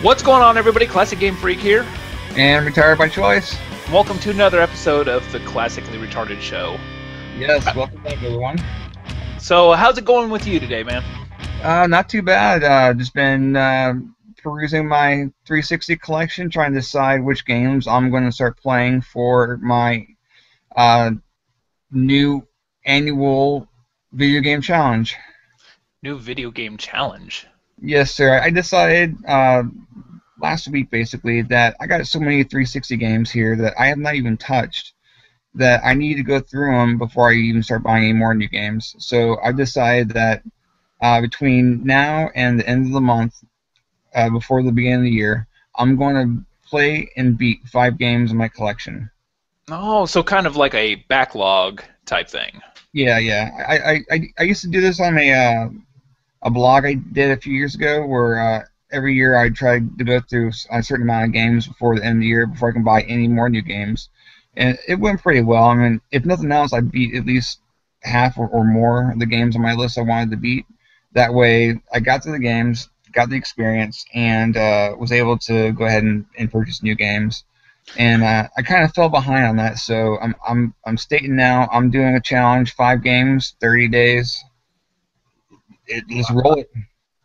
What's going on, everybody? Classic Game Freak here. And retired by choice. Welcome to another episode of the Classically Retarded Show. Yes, welcome back, everyone. So, how's it going with you today, man? Not too bad. Just been perusing my 360 collection, trying to decide which games I'm going to start playing for my new annual video game challenge. New video game challenge? Yes, sir. I decided last week, basically, that I got so many 360 games here that I have not even touched that I need to go through them before I even start buying any more new games. So I decided that between now and the end of the month, before the beginning of the year, I'm going to play and beat 5 games in my collection. Oh, so kind of like a backlog type thing. Yeah. I used to do this on a blog I did a few years ago where every year I tried to go through a certain amount of games before the end of the year before I can buy any more new games. And it went pretty well. I mean, if nothing else, I beat at least half or more of the games on my list I wanted to beat. That way, I got to the games, got the experience, and was able to go ahead and purchase new games. And I kind of fell behind on that, so I'm stating now I'm doing a challenge: 5 games, 30 days. Let's roll it.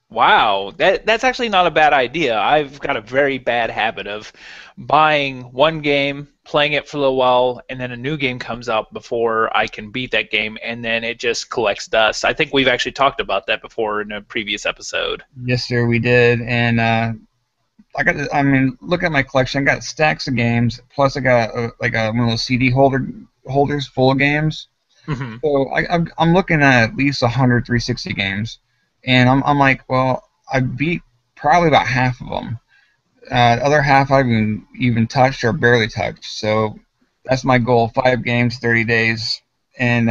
Wow, that's actually not a bad idea. I've got a very bad habit of buying one game, playing it for a little while, and then a new game comes out before I can beat that game, and then it just collects dust. I think we've actually talked about that before in a previous episode. Yes, sir, we did. And look at my collection. I got stacks of games, plus I got one of those CD holders full of games. Mm-hmm. So I'm looking at least 100 360 games. And I'm like, well, I beat probably about half of them. The other half I haven't even touched or barely touched. So that's my goal: 5 games, 30 days. And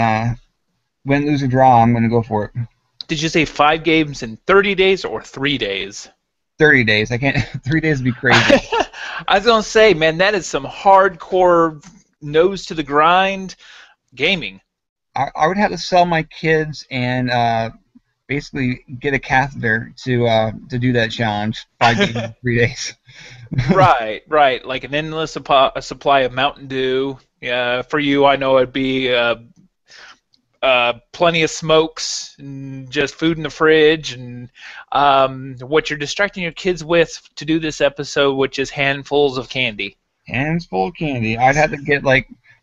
win, lose, or draw, I'm going to go for it. Did you say 5 games in 30 days or 3 days? 30 days. I can't. 3 days would be crazy. I was going to say, man, that is some hardcore nose to the grind gaming. I would have to sell my kids and basically get a catheter to do that challenge. 5 games in 3 days. Right. Like an endless supply of Mountain Dew. Yeah, for you, I know it'd be plenty of smokes and just food in the fridge, and what you're distracting your kids with to do this episode, which is handfuls of candy. Hands full of candy. I'd have to get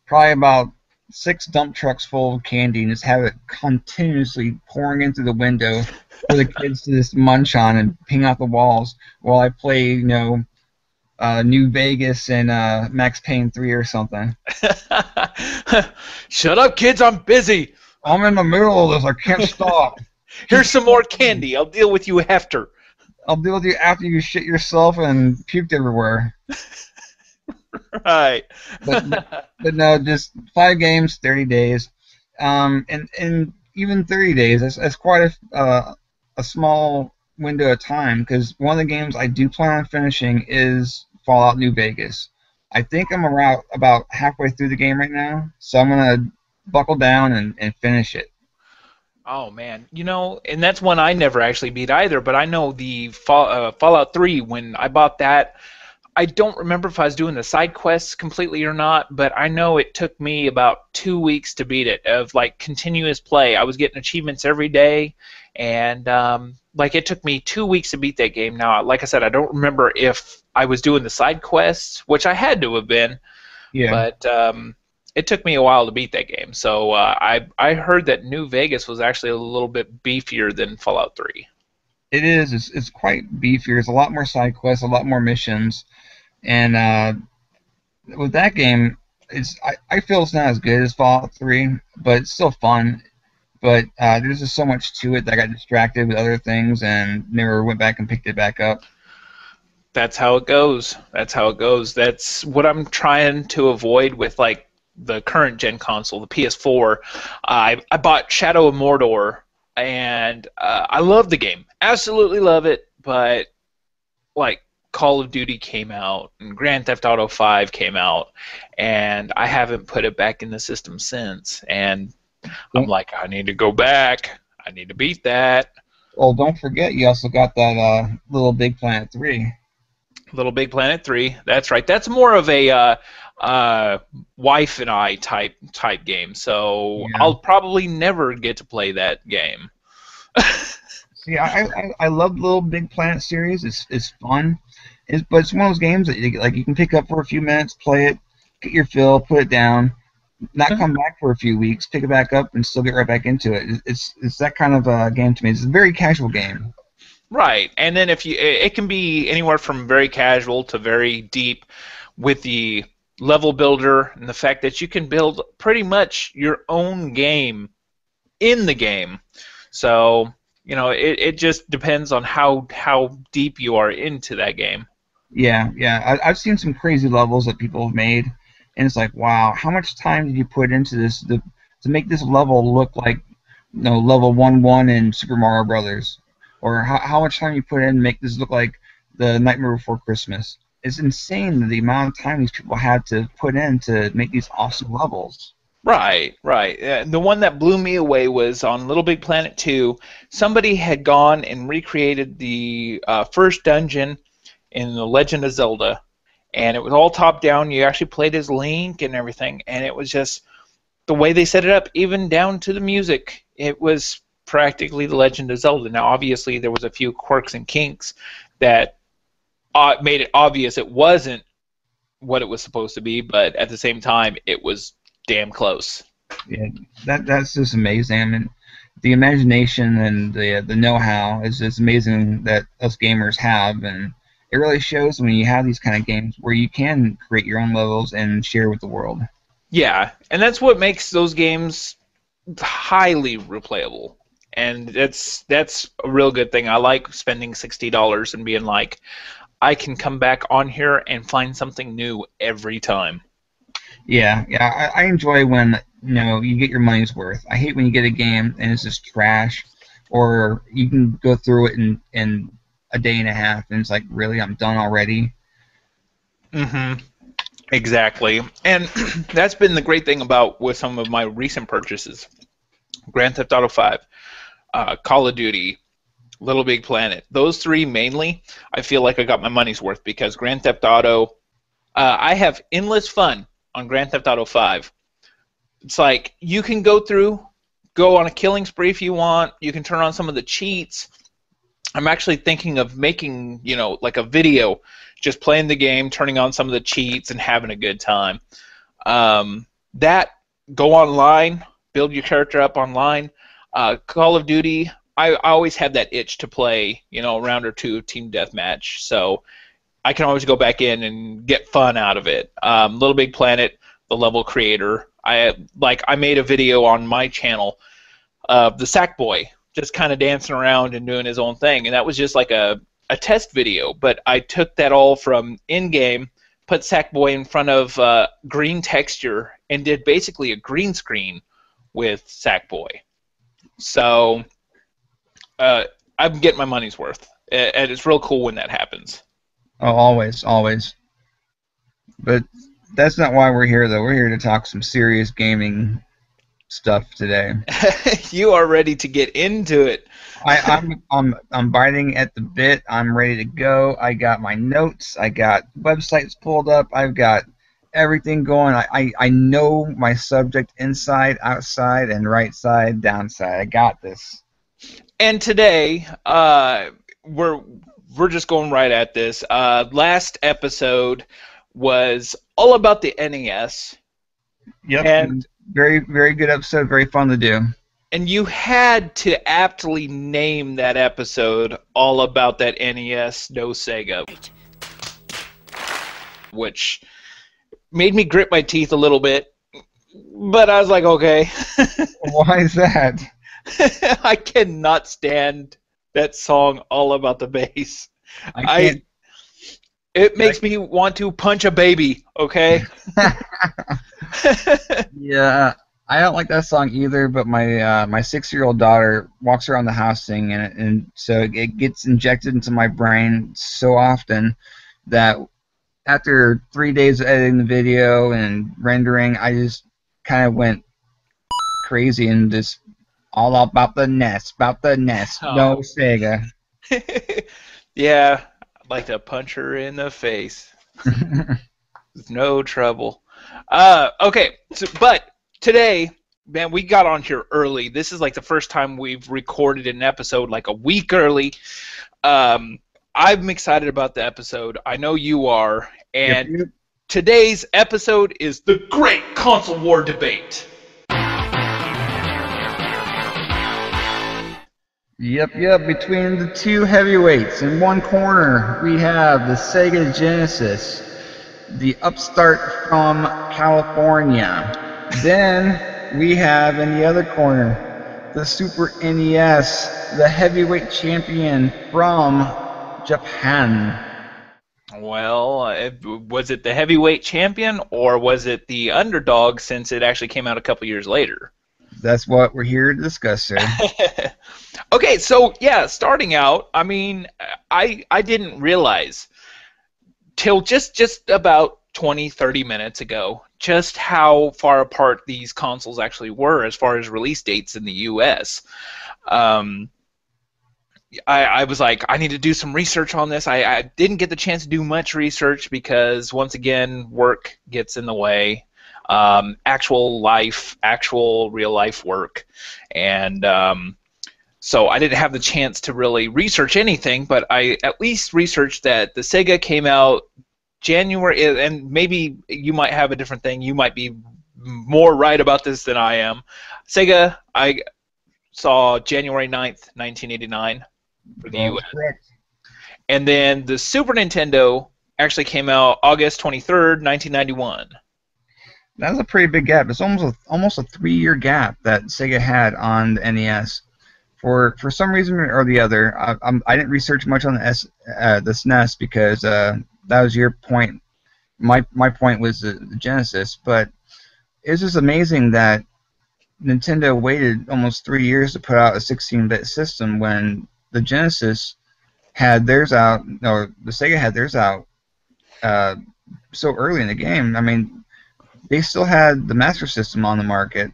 probably about 6 dump trucks full of candy and just have it continuously pouring into the window for the kids to just munch on and ping out the walls while I play, New Vegas and Max Payne 3 or something. Shut up, kids! I'm busy. I'm in the middle of this. I can't stop. Here's some more candy. I'll deal with you after. I'll deal with you after you shit yourself and puked everywhere. Right. but no, just 5 games, 30 days, and even 30 days. That's quite a small window of time, because one of the games I do plan on finishing is Fallout New Vegas. I think I'm around about halfway through the game right now, so I'm gonna buckle down and finish it. Oh man, and that's one I never actually beat either. But I know the Fallout 3, when I bought that. I don't remember if I was doing the side quests completely or not, but I know it took me about 2 weeks to beat it, of continuous play. I was getting achievements every day, and it took me 2 weeks to beat that game. Now, like I said, I don't remember if I was doing the side quests, which I had to have been, but it took me a while to beat that game. So I heard that New Vegas was actually a little bit beefier than Fallout 3. It is. It's quite beefier. There's a lot more side quests, a lot more missions. And with that game, I feel it's not as good as Fallout 3, but it's still fun. But there's just so much to it that I got distracted with other things and never went back and picked it back up. That's how it goes. That's what I'm trying to avoid with the current gen console, the PS4. I bought Shadow of Mordor, and I love the game. Absolutely love it, but Call of Duty came out and Grand Theft Auto 5 came out, and I haven't put it back in the system since. And I'm like, I need to go back. I need to beat that. Well, don't forget, you also got that Little Big Planet 3. Little Big Planet 3. That's right. That's more of a uh, wife and I type game. So Yeah. I'll probably never get to play that game. See, I love the Little Big Planet series. It's fun. But it's one of those games that you can pick up for a few minutes, play it, get your fill, put it down, not come back for a few weeks, pick it back up, and still get right back into it. It's that kind of game to me. It's a very casual game. Right. And then if you it can be anywhere from very casual to very deep with the level builder and the fact that you can build pretty much your own game in the game. So, it just depends on how deep you are into that game. Yeah, yeah. I've seen some crazy levels that people have made, and it's like, wow, how much time did you put into this to make this level look like, level 1-1 in Super Mario Brothers, or how much time you put in to make this look like the Nightmare Before Christmas? It's insane the amount of time these people had to put in to make these awesome levels. Right, right. The one that blew me away was on Little Big Planet 2. Somebody had gone and recreated the first dungeon in The Legend of Zelda, and it was all top down. You actually played as Link and everything, and it was just the way they set it up, even down to the music. It was practically The Legend of Zelda. Now, obviously, there was a few quirks and kinks that made it obvious it wasn't what it was supposed to be, but at the same time, it was damn close. Yeah, that's just amazing. I mean, the imagination and the know-how is just amazing that us gamers have, and it really shows when you have these kind of games where you can create your own levels and share with the world. Yeah, and that's what makes those games highly replayable. And that's a real good thing. I like spending $60 and being like, I can come back on here and find something new every time. Yeah, yeah, I enjoy when you get your money's worth. I hate when you get a game and it's just trash, or you can go through it in a day and a half and it's like, really, I'm done already. Mm-hmm. Exactly. And that's been the great thing about with some of my recent purchases. Grand Theft Auto 5, Call of Duty, Little Big Planet. Those three mainly, I feel like I got my money's worth because Grand Theft Auto, I have endless fun on Grand Theft Auto 5. It's like you can go on a killing spree if you want. You can turn on some of the cheats. I'm actually thinking of making, like a video, just playing the game, turning on some of the cheats, and having a good time. That go online, build your character up online. Call of Duty, I always have that itch to play, a round or two team deathmatch. So I can always go back in and get fun out of it. Little Big Planet, the level creator. I made a video on my channel of the Sackboy just kind of dancing around and doing his own thing, and that was just like a test video. But I took that all from in-game, put Sackboy in front of green texture, and did basically a green screen with Sackboy. So I'm getting my money's worth, and it's real cool when that happens. Oh, always, always. But that's not why we're here, though. We're here to talk some serious gaming stuff today. You are ready to get into it. I'm biting at the bit. I'm ready to go. I got my notes. I got websites pulled up. I've got everything going. I know my subject inside, outside, and right side, downside. I got this. And today, we're just going right at this. Last episode was all about the NES. Yep. And very, very good episode. Very fun to do. And you had to aptly name that episode all about that NES, no Sega, which made me grit my teeth a little bit. But I was like, okay. Why is that? I cannot stand that song all about the bass. It makes me want to punch a baby, okay? Yeah, I don't like that song either, but my 6-year-old daughter walks around the house singing it, and so it gets injected into my brain so often that after 3 days of editing the video and rendering, I just kind of went crazy and just all about the NES, Oh. no Sega. Yeah, like to punch her in the face. With no trouble. Okay, but today, man, we got on here early. This is like the first time we've recorded an episode like a week early. Um, I'm excited about the episode. I know you are. Yep, And yep. today's episode is the Great Console War Debate. Yep. Between the two heavyweights, in one corner we have the Sega Genesis, the upstart from California. Then we have in the other corner the Super NES, the heavyweight champion from Japan. Well, was it the heavyweight champion or was it the underdog since it actually came out a couple years later? That's what we're here to discuss, sir. Okay, so yeah, starting out, I mean, I didn't realize till just about 20, 30 minutes ago just how far apart these consoles actually were as far as release dates in the US. I was like, I need to do some research on this. I didn't get the chance to do much research because, once again, work gets in the way. Actual real life work. And so I didn't have the chance to really research anything, but I at least researched that the Sega came out January, and maybe you might have a different thing. You might be more right about this than I am. Sega, I saw January 9th, 1989 for the US. Correct. And then the Super Nintendo actually came out August 23rd, 1991. That was a pretty big gap. It's almost a 3-year gap that Sega had on the NES. For some reason or the other, I didn't research much on the SNES because that was your point. My point was the Genesis, but it's just amazing that Nintendo waited almost 3 years to put out a 16-bit system when the Genesis had theirs out, or the Sega had theirs out so early in the game. I mean, they still had the Master System on the market,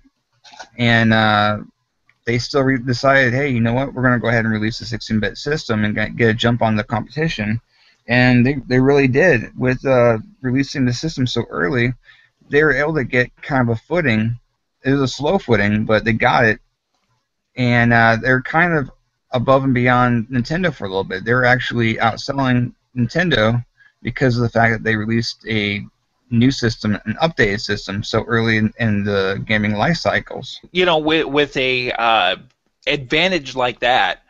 and they still decided, hey, you know what, we're going to go ahead and release a 16-bit system and get a jump on the competition. And they really did. With releasing the system so early, they were able to get kind of a footing. It was a slow footing, but they got it. And they're kind of above and beyond Nintendo for a little bit. They're actually outselling Nintendo because of the fact that they released a new system, an updated system, so early in the gaming life cycles. You know, with a advantage like that,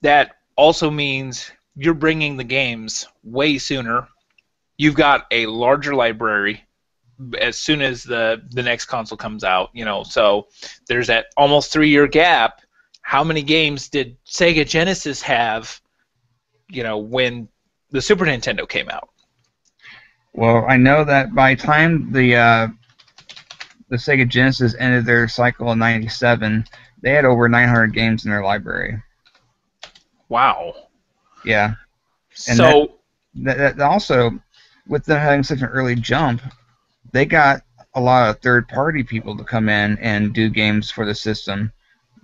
that also means you're bringing the games way sooner. You've got a larger library as soon as the next console comes out. You know, so there's that almost 3-year gap. How many games did Sega Genesis have, you know, when the Super Nintendo came out? Well, I know that by the time the Sega Genesis ended their cycle in '97, they had over 900 games in their library. Wow. Yeah. And So that also, with them having such an early jump, they got a lot of third-party people to come in and do games for the system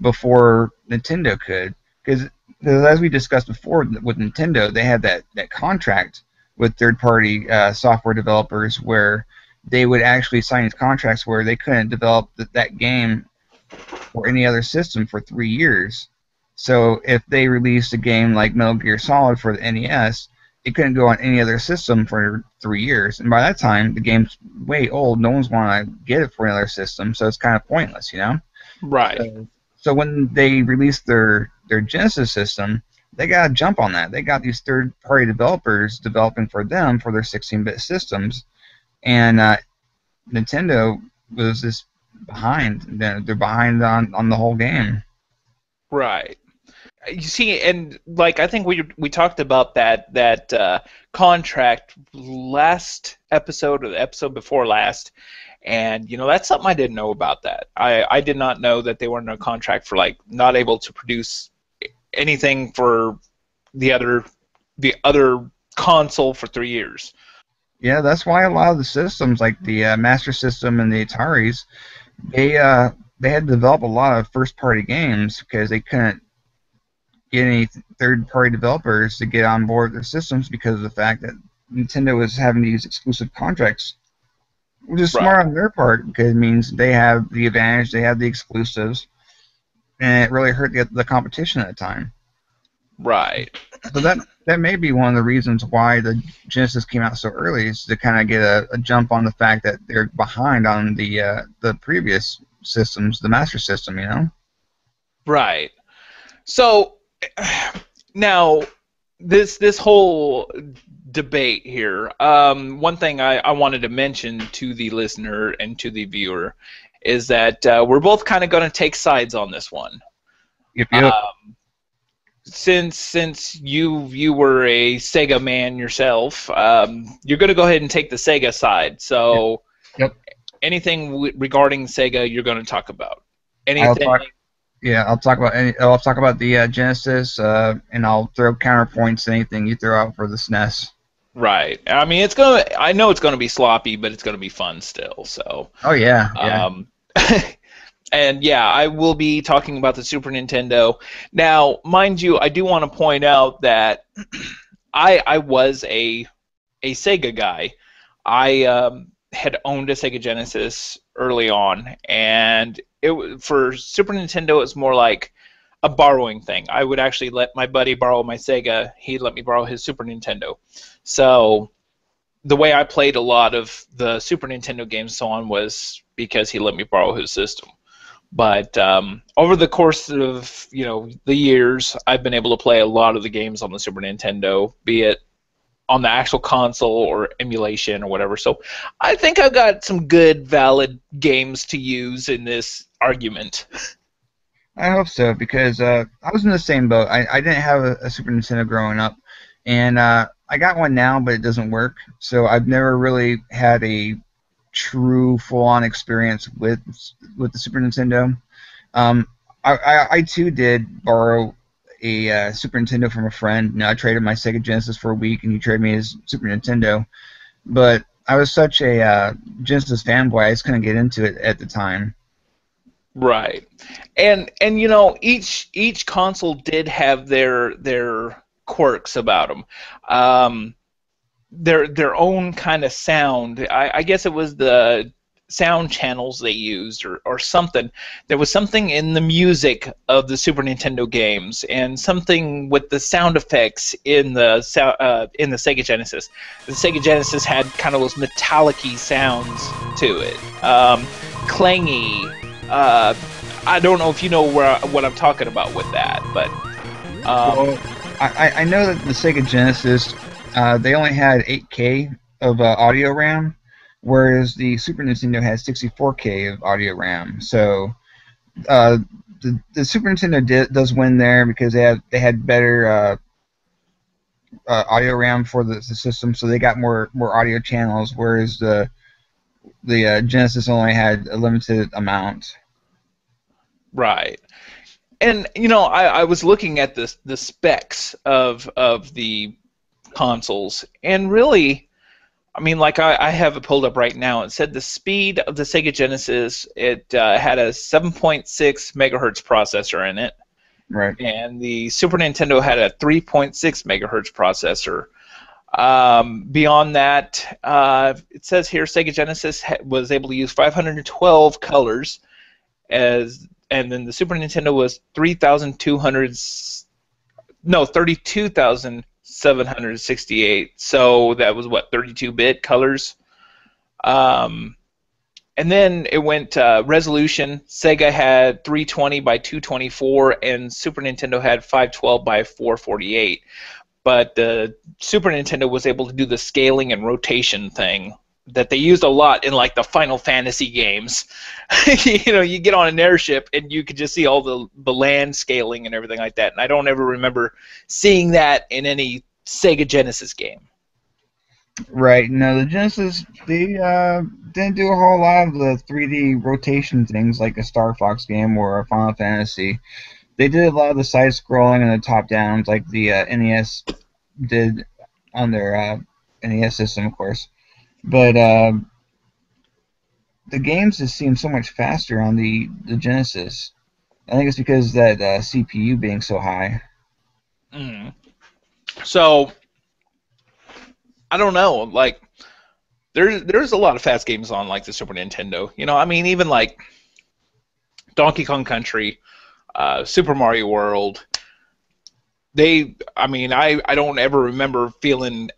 before Nintendo could. Because as we discussed before, with Nintendo, they had that contract with third-party software developers where they would actually sign these contracts where they couldn't develop that game or any other system for 3 years. So if they released a game like Metal Gear Solid for the NES, it couldn't go on any other system for 3 years. And by that time, the game's way old. No one's want to get it for another system, so it's kind of pointless, you know? right. So when they released their Genesis system, they got a jump on that. They got these third-party developers developing for them for their 16-bit systems, and Nintendo was just behind. They're behind on the whole game. Right. You see, and like I think we talked about that contract last episode or the episode before last, and you know that's something I didn't know about. That I did not know that they were in a contract for like not able to produce anything for the other console for 3 years. Yeah, that's why a lot of the systems, like the Master System and the Ataris, they had to develop a lot of first-party games because they couldn't get any third-party developers to get on board their systems because of the fact that Nintendo was having to use exclusive contracts, which is Right. smart on their part because it means they have the advantage, they have the exclusives, and it really hurt the competition at the time. Right. So that may be one of the reasons why the Genesis came out so early, is to kind of get a jump on the fact that they're behind on the previous systems, the Master System. You know. Right. So now this whole debate here. One thing I wanted to mention to the listener and to the viewer is that we're both kind of going to take sides on this one. Yep. Yep. Um, since you were a Sega man yourself, you're going to go ahead and take the Sega side. Yep. So Yep. anything regarding Sega, you're going to talk about. I'll Anything. talk. Yeah, I'll talk about I'll talk about the Genesis, and I'll throw counterpoints to anything you throw out for the SNES. Right. I mean, it's gonna. I know it's gonna be sloppy, but it's gonna be fun still. So, Oh yeah, yeah. um, and yeah, I will be talking about the Super Nintendo. Now, mind you, I do want to point out that I was a Sega guy. I had owned a Sega Genesis early on, and for Super Nintendo, it was more like a borrowing thing. I would actually let my buddy borrow my Sega. He'd let me borrow his Super Nintendo. So the way I played a lot of the Super Nintendo games and so on was because he let me borrow his system. But over the course of the years, I've been able to play a lot of the games on the Super Nintendo, be it on the actual console or emulation or whatever. So I think I've got some good, valid games to use in this argument. I hope so because I was in the same boat. I didn't have a Super Nintendo growing up, and I got one now, but it doesn't work. So I've never really had a true full-on experience with the Super Nintendo. Um, I too did borrow a Super Nintendo from a friend. You know, I traded my Sega Genesis for a week, and he traded me his Super Nintendo. But I was such a Genesis fanboy, I just couldn't get into it at the time. Right. And each console did have their quirks about them. Their own kind of sound. I guess it was the sound channels they used or something. There was something in the music of the Super Nintendo games and something with the sound effects in the Sega Genesis. The Sega Genesis had kind of those metallic-y sounds to it, clangy. I don't know if you know what I'm talking about with that, but Well, I know that the Sega Genesis, they only had 8K of audio RAM, whereas the Super Nintendo had 64K of audio RAM. So uh, the Super Nintendo does win there because they had better audio RAM for the system, so they got more audio channels, whereas the Genesis only had a limited amount. right. And I was looking at the specs of the consoles, and really, I mean, like I have it pulled up right now. It said the speed of the Sega Genesis, it had a 7.6 megahertz processor in it, Right. and the Super Nintendo had a 3.6 megahertz processor. Beyond that, it says here Sega Genesis was able to use 512 colors, and then the Super Nintendo was 32,768. So that was what, 32-bit colors. And then it went resolution. Sega had 320 by 224, and Super Nintendo had 512 by 448. But the Super Nintendo was able to do the scaling and rotation thing that they used a lot in like the Final Fantasy games. You get on an airship and you could just see all the land scaling and everything like that. And I don't ever remember seeing that in any Sega Genesis game. Right. No, the Genesis, they didn't do a whole lot of the 3D rotation things like a Star Fox game or a Final Fantasy. They did a lot of the side scrolling and the top downs like the NES did on their NES system, of course. But the games just seem so much faster on the Genesis. I think it's because that CPU being so high. Mm. So I don't know. Like there's a lot of fast games on like the Super Nintendo. I mean, even like Donkey Kong Country, Super Mario World. I mean, I don't ever remember feeling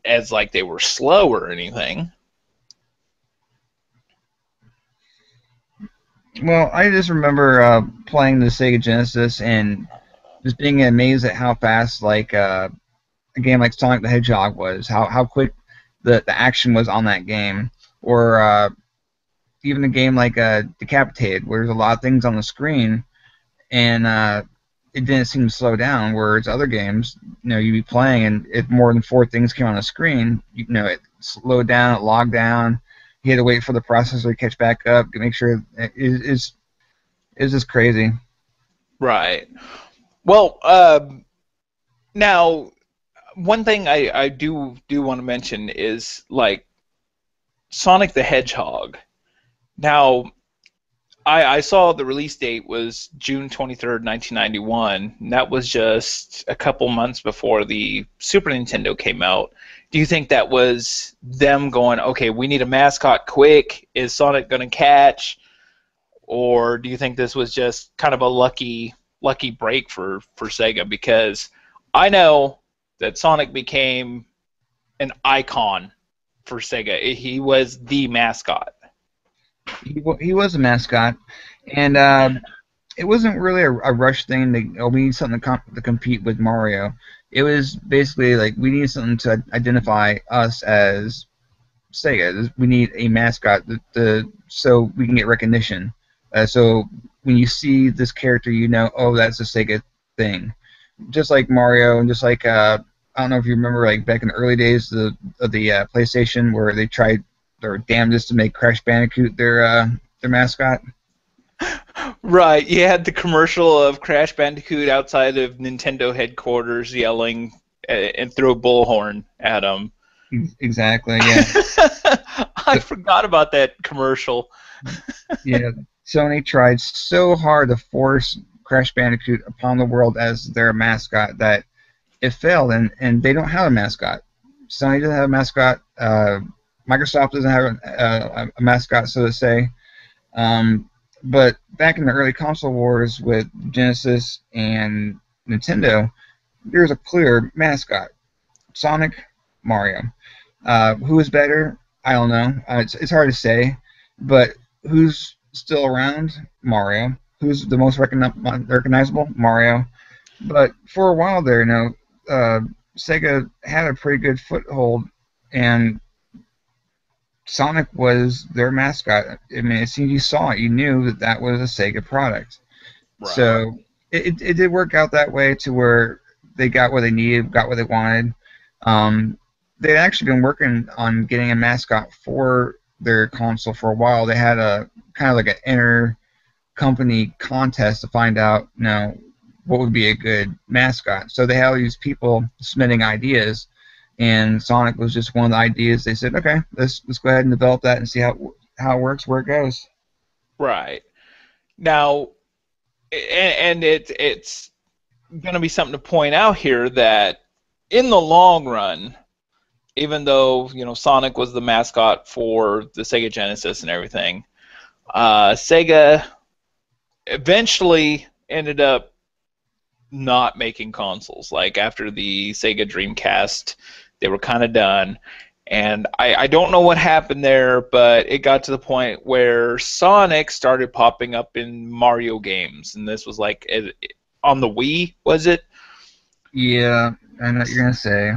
as like they were slow or anything. Well, I just remember playing the Sega Genesis and just being amazed at how fast like a game like Sonic the Hedgehog was, how quick the action was on that game, or even a game like Decapitated, where there's a lot of things on the screen and it didn't seem to slow down. Whereas other games, you'd be playing and if more than four things came on the screen, it slowed down, it logged down. You had to wait for the processor to catch back up to make sure it's just crazy. Right. Well, now one thing I do want to mention is like Sonic the Hedgehog. Now, I saw the release date was June 23rd, 1991. And that was just a couple months before the Super Nintendo came out. Do you think that was them going, okay, we need a mascot quick? Is Sonic going to catch? Or do you think this was just kind of a lucky break for Sega? Because I know that Sonic became an icon for Sega. He was the mascot. He was a mascot, and it wasn't really a rush thing. We need something to compete with Mario. It was basically like we need something to identify us as Sega. We need a mascot so we can get recognition. So when you see this character, oh, that's a Sega thing. Just like Mario, and just like I don't know if you remember, like back in the early days of the PlayStation, where they tried their damnedest to make Crash Bandicoot their mascot. Right, you had the commercial of Crash Bandicoot outside of Nintendo headquarters yelling and threw a bullhorn at him. Exactly, yeah. I forgot about that commercial. Yeah, Sony tried so hard to force Crash Bandicoot upon the world as their mascot that it failed, and they don't have a mascot. Sony doesn't have a mascot. Microsoft doesn't have a mascot, so to say. But back in the early console wars with Genesis and Nintendo, there's a clear mascot: Sonic, Mario. Who is better? I don't know. It's hard to say, but who's still around? Mario. Who's the most recognizable? Mario. But for a while there, Sega had a pretty good foothold, and Sonic was their mascot. I mean, as soon as you saw it, you knew that was a Sega product. Right. So it did work out that way to where they got what they needed, got what they wanted. They'd actually been working on getting a mascot for their console for a while. They had a kind of like an inter-company contest to find out, what would be a good mascot. So they had all these people submitting ideas, and Sonic was just one of the ideas. They said, okay, let's go ahead and develop that and see how it works, where it goes. Right. Now, and it's going to be something to point out here that in the long run, even though Sonic was the mascot for the Sega Genesis and everything, Sega eventually ended up not making consoles. Like after the Sega Dreamcast, they were kind of done. And I don't know what happened there, but it got to the point where Sonic started popping up in Mario games. And this was like on the Wii, was it? Yeah, I know what you're going to say.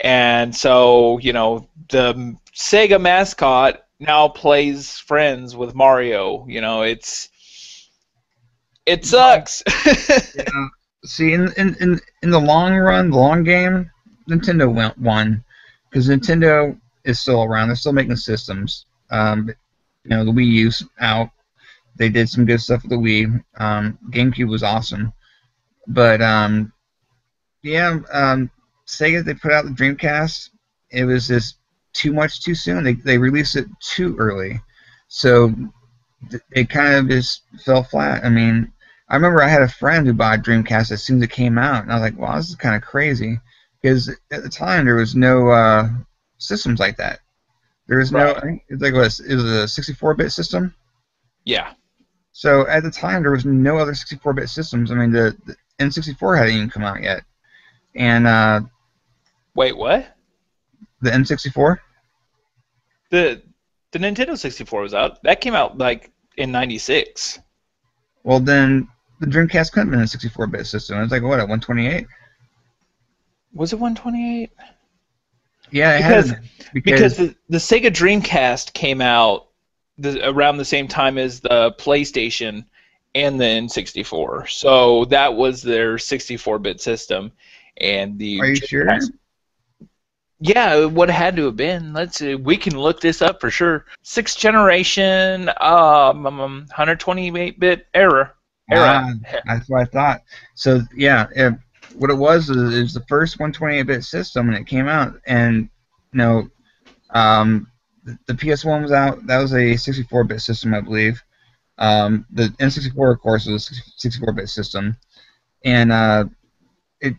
And so, the Sega mascot now plays friends with Mario. It sucks. Yeah. See, in the long run, the long game, Nintendo won, because Nintendo is still around. They're still making systems. The Wii U's out. They did some good stuff with the Wii. GameCube was awesome, but yeah, Sega, they put out the Dreamcast. It was just too much too soon. They released it too early, so it kind of just fell flat. I mean, I remember I had a friend who bought a Dreamcast as soon as it came out, and I was like, wow, this is kind of crazy. Because at the time, there was no systems like that. There was no, I Right. think it was a 64-bit system. Yeah. So at the time, there was no other 64-bit systems. I mean, the N64 hadn't even come out yet. And Wait, what? the N64, The the Nintendo 64 was out. That came out like in '96. well, then the Dreamcast couldn't have been a 64-bit system. It was like, what, a 128? Was it 128? Yeah, it had Because to, because because the Sega Dreamcast came out around the same time as the PlayStation and the N64. So that was their 64-bit system, and the are you sure? Dreamcast. Yeah, what had to have been. Let's see. We can look this up for sure. Sixth generation, 128-bit era. Ah, that's what I thought. So yeah, what it was is it was the first 128-bit system, and it came out, and you know, the PS1 was out. That was a 64-bit system, I believe. The N64, of course, was a 64-bit system, and it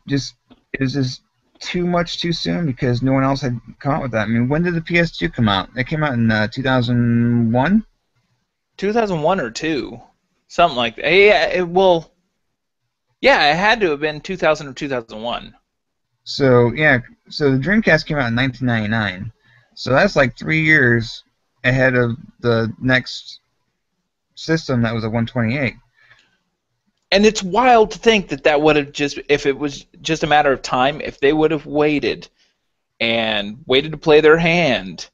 was just too much too soon because no one else had come out with that. I mean, when did the PS2 come out? It came out in 2001. 2001 or two, something like that. Yeah, yeah, it had to have been 2000 or 2001. So yeah, so the Dreamcast came out in 1999. So that's like 3 years ahead of the next system that was a 128. And it's wild to think that that would have just, if it was just a matter of time, if they would have waited and waited to play their hand.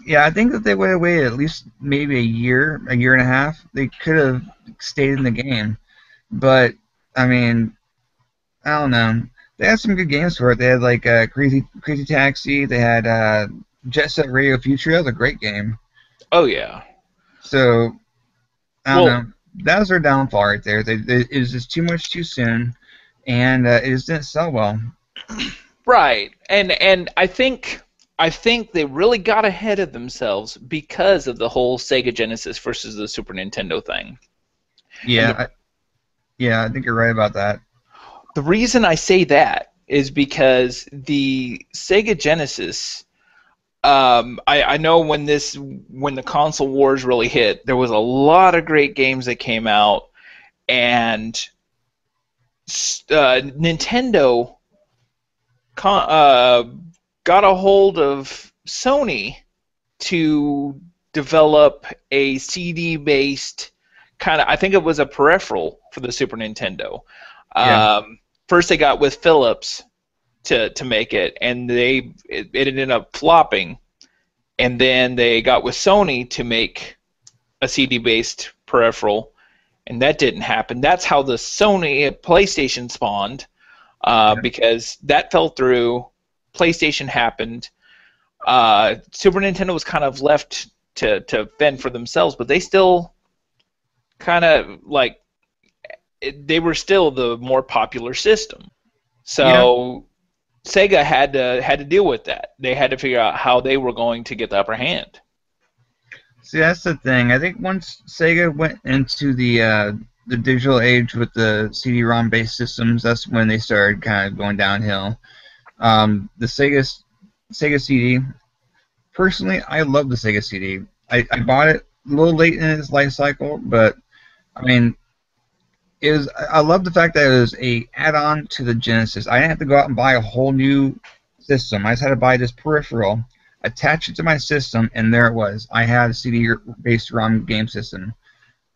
Yeah, I think that they would have waited at least maybe a year and a half. They could have stayed in the game. But I mean, I don't know. They had some good games for it. They had like Crazy Taxi. They had Jet Set Radio Future. That was a great game. Oh yeah. So I don't Well, know. That was their downfall right there. It was just too much too soon, and it just didn't sell well. right. And I think they really got ahead of themselves because of the whole Sega Genesis versus the Super Nintendo thing. And Yeah, yeah, I think you're right about that. the reason I say that is because the Sega Genesis, I know when the console wars really hit, there was a lot of great games that came out, and Nintendo got a hold of Sony to develop a CD based kind of. I think it was a peripheral for the Super Nintendo. Yeah, First, they got with Philips to make it, and it ended up flopping. And then they got with Sony to make a CD-based peripheral, and that didn't happen. That's how the Sony PlayStation spawned, yeah, because that fell through. PlayStation happened. Super Nintendo was kind of left to fend for themselves, but they still kind of like they were still the more popular system. yeah. So Sega had to deal with that. They had to figure out how they were going to get the upper hand. See, that's the thing. I think once Sega went into the digital age with the CD-ROM based systems, that's when they started kind of going downhill. The Sega CD. Personally, I love the Sega CD. I bought it a little late in its life cycle, but I mean, I love the fact that it was a add-on to the Genesis. I didn't have to go out and buy a whole new system. I just had to buy this peripheral, attach it to my system, and there it was. I had a CD-based ROM game system.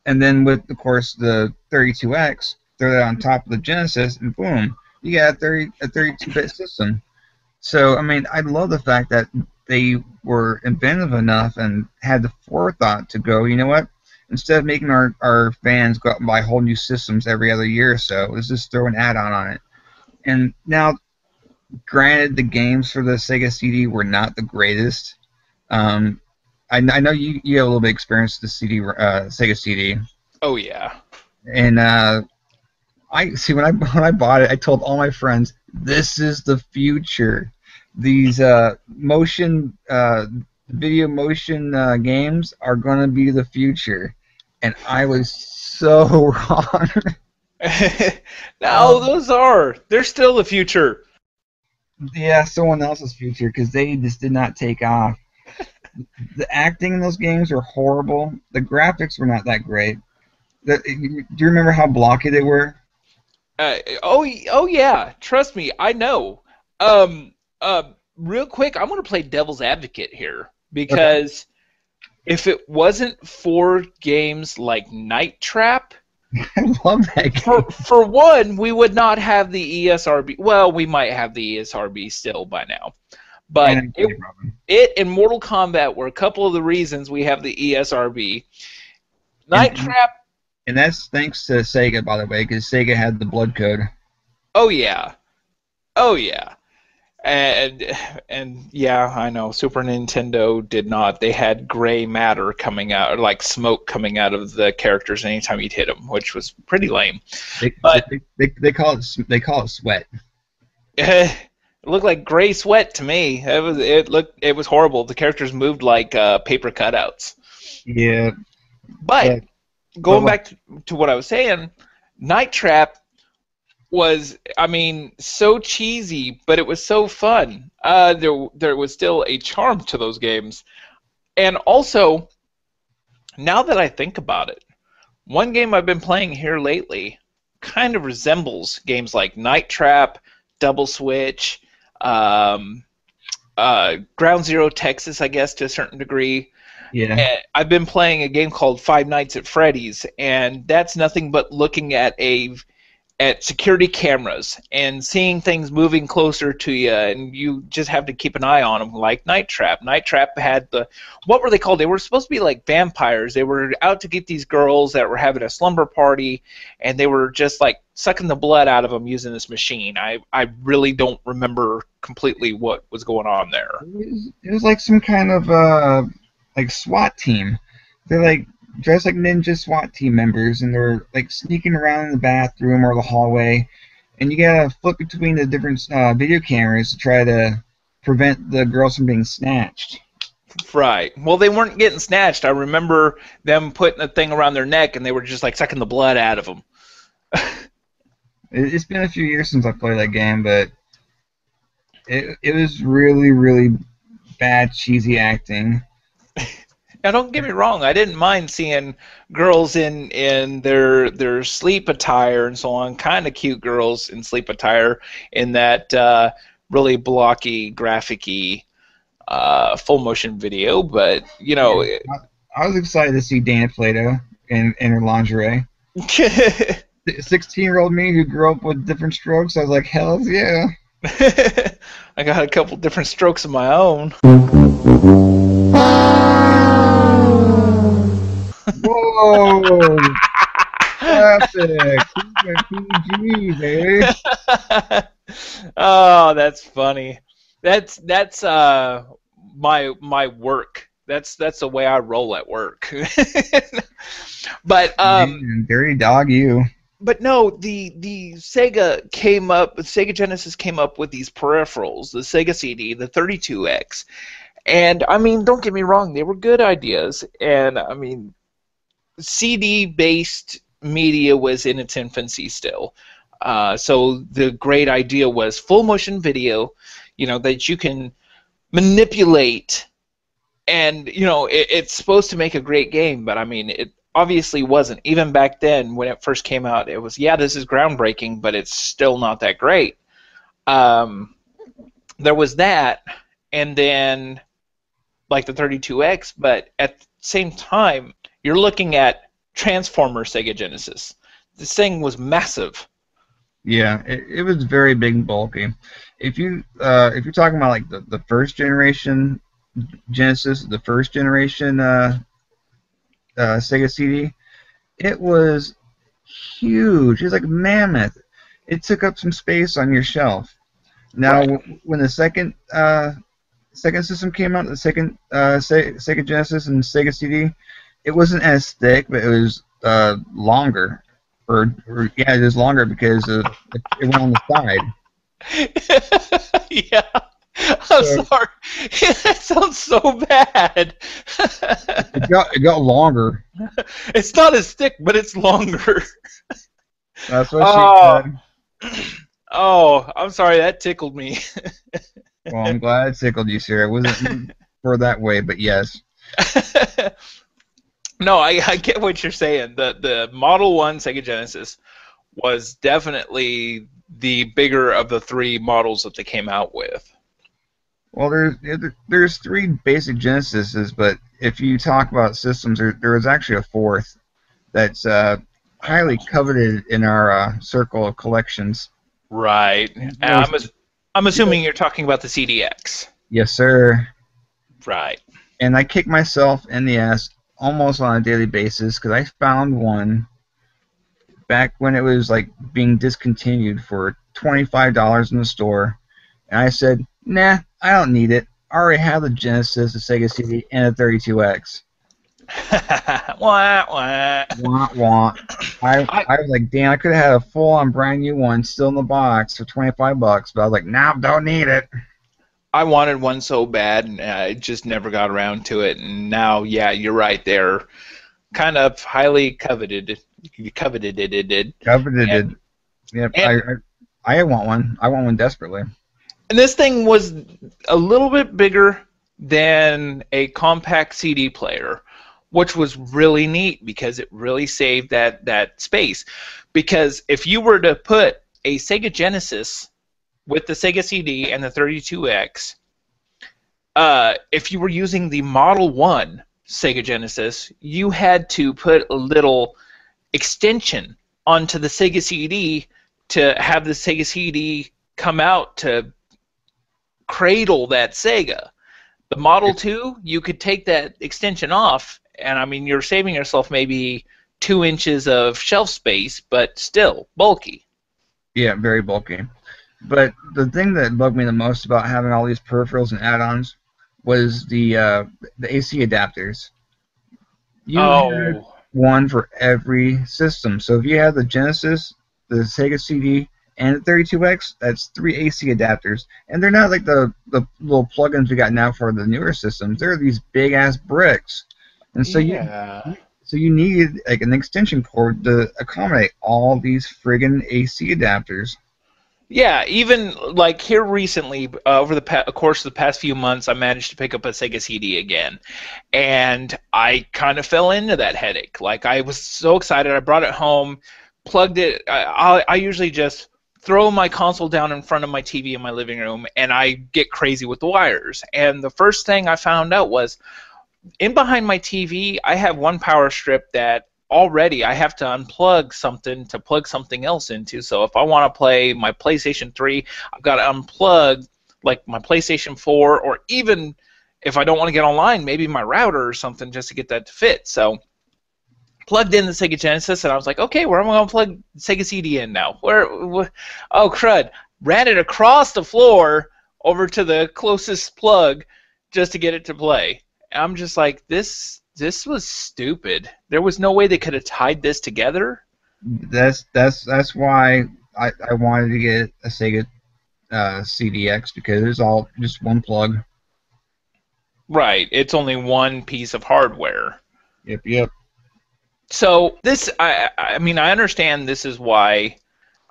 And then with, of course, the 32X, throw that on top of the Genesis, and boom, you got a 32-bit system. So, I mean, I love the fact that they were inventive enough and had the forethought to go, you know what? Instead of making our fans go out and buy whole new systems every other year or so, let's just throw an add-on on it. And now, granted, the games for the Sega CD were not the greatest. I know you have a little bit of experience with the Sega CD, Oh yeah. and I see when I bought it, I told all my friends, "This is the future. These motion video motion games are going to be the future." and I was so wrong. No, um, they're still the future. yeah, someone else's future because they just did not take off. The acting in those games were horrible. The graphics were not that great. Do you remember how blocky they were? Oh yeah, trust me, I know. Um, Real quick, I'm gonna play devil's advocate here Okay. because if it wasn't for games like Night Trap, I love that for game. for one, we would not have the ESRB. Well, we might have the ESRB still by now, but And arcade problem. it and Mortal Kombat were a couple of the reasons we have the ESRB. And, Night and Trap, and that's thanks to Sega, by the way, because Sega had the blood code. oh yeah, oh yeah. And and yeah, I know Super Nintendo did not. They had gray matter coming out, or like smoke coming out of the characters anytime you'd hit them, which was pretty lame. They, But they call it sweat. it looked like gray sweat to me. It was horrible. The characters moved like paper cutouts. Yeah, But but going what? back to what I was saying, Night Trap was, I mean, so cheesy, but it was so fun. There was still a charm to those games. And also, now that I think about it, one game I've been playing here lately kind of resembles games like Night Trap, Double Switch, um, Ground Zero Texas, I guess, to a certain degree. Yeah, And I've been playing a game called Five Nights at Freddy's, and that's nothing but looking at security cameras and seeing things moving closer to you, and you just have to keep an eye on them. Like Night Trap. Night Trap had what were they called? They were supposed to be like vampires. They were out to get these girls that were having a slumber party, and they were just like sucking the blood out of them using this machine. I really don't remember completely what was going on there. it was like some kind of like SWAT team. They're like dressed like ninja SWAT team members, and they're like sneaking around in the bathroom or the hallway, and you gotta flip between the different video cameras to try to prevent the girls from being snatched. Right. Well, they weren't getting snatched. I remember them putting a thing around their neck, and they were just like sucking the blood out of them. It's been a few years since I played that game, but it was really really bad cheesy acting. Now, don't get me wrong. I didn't mind seeing girls in their sleep attire and so on. Kind of cute girls in sleep attire in that really blocky, graphic-y full motion video. But you Yeah, know, I was excited to see Dana Plato in her lingerie. 16-year-old me who grew up with different strokes, I was like, hell yeah. I got a couple different strokes of my own. Whoa! Classic! PG, baby. Oh, that's funny. That's my work. That's the way I roll at work. But Man, dirty dog, you. but no, the Sega Genesis came up with these peripherals, the Sega CD, the 32X. And I mean, don't get me wrong, they were good ideas. And I mean, CD based media was in its infancy still. So the great idea was full motion video, that you can manipulate, and it's supposed to make a great game, but I mean, it obviously wasn't. Even back then, when it first came out, it was, yeah, this is groundbreaking, but it's still not that great. Um, there was that, and then like the 32X, but at the same time, you're looking at Transformer Sega Genesis. This thing was massive. Yeah, it was very big and bulky. If you're talking about like the first generation Genesis, the first generation Sega CD, it was huge. It was like mammoth. It took up some space on your shelf. Now, Right. when the second system came out, the second Sega Genesis and Sega CD, it wasn't as thick, but it was longer. Or yeah, it was longer because it went on the side. Yeah. I'm So sorry. That sounds so bad. it got longer. It's not as thick, but it's longer. That's what she Oh, said. oh, I'm sorry. That tickled me. Well, I'm glad it tickled you, sir. It wasn't for that way, but yes. No, I get what you're saying. The Model 1 Sega Genesis was definitely the bigger of the three models that they came out with. Well, there's three basic Genesises, but if you talk about systems, there was actually a fourth that's highly coveted in our circle of collections. Right. Really, I'm assuming you're talking about the CDX. yes, sir. Right. And I kick myself in the ass almost on a daily basis because I found one back when it was like being discontinued for $25 in the store, and I said, "Nah, I don't need it. I already have the Genesis, the Sega CD, and a 32X." Wah, wah. Wah wah. I I I was like, damn, I could have had a full on brand new one still in the box for $25, but I was like, nah, don't need it. I wanted one so bad, and I just never got around to it. And now, yeah, you're right. They're kind of highly coveted. Coveted. And Coveted. Yep, and I want one. I want one desperately. and this thing was a little bit bigger than a compact CD player, which was really neat because it really saved that space. Because if you were to put a Sega Genesis with the Sega CD and the 32X, if you were using the Model 1 Sega Genesis, you had to put a little extension onto the Sega CD to have the Sega CD come out to cradle that Sega. The Model 2, you could take that extension off, and I mean, you're saving yourself maybe 2 inches of shelf space, but still bulky. Yeah, very bulky. But the thing that bugged me the most about having all these peripherals and add-ons was the AC adapters. You had Oh, one for every system. So if you had the Genesis, the Sega CD, and the 32X, that's three AC adapters. And they're not like the little plugins we got now for the newer systems. They're these big ass bricks. And yeah. so you need like an extension cord to accommodate all these friggin' AC adapters. Yeah, even like here recently, over the course of the past few months, I managed to pick up a Sega CD again, and I kind of fell into that headache. Like I was so excited, I brought it home, plugged it. I usually just throw my console down in front of my TV in my living room, and I get crazy with the wires. And the first thing I found out was in behind my TV, I have one power strip that already I have to unplug something to plug something else into. So if I want to play my PlayStation 3, I've got to unplug like my PlayStation 4, or even if I don't want to get online, maybe my router or something just to get that to fit. So plugged in the Sega Genesis, and I was like, okay, where am I going to plug Sega CD in now? Oh crud! Ran it across the floor over to the closest plug just to get it to play. I'm just like, this was stupid. There was no way they could have tied this together. That's why I wanted to get a Sega CDX because it's all just one plug. Right. It's only one piece of hardware. Yep, yep. So this, I mean, I understand this is why.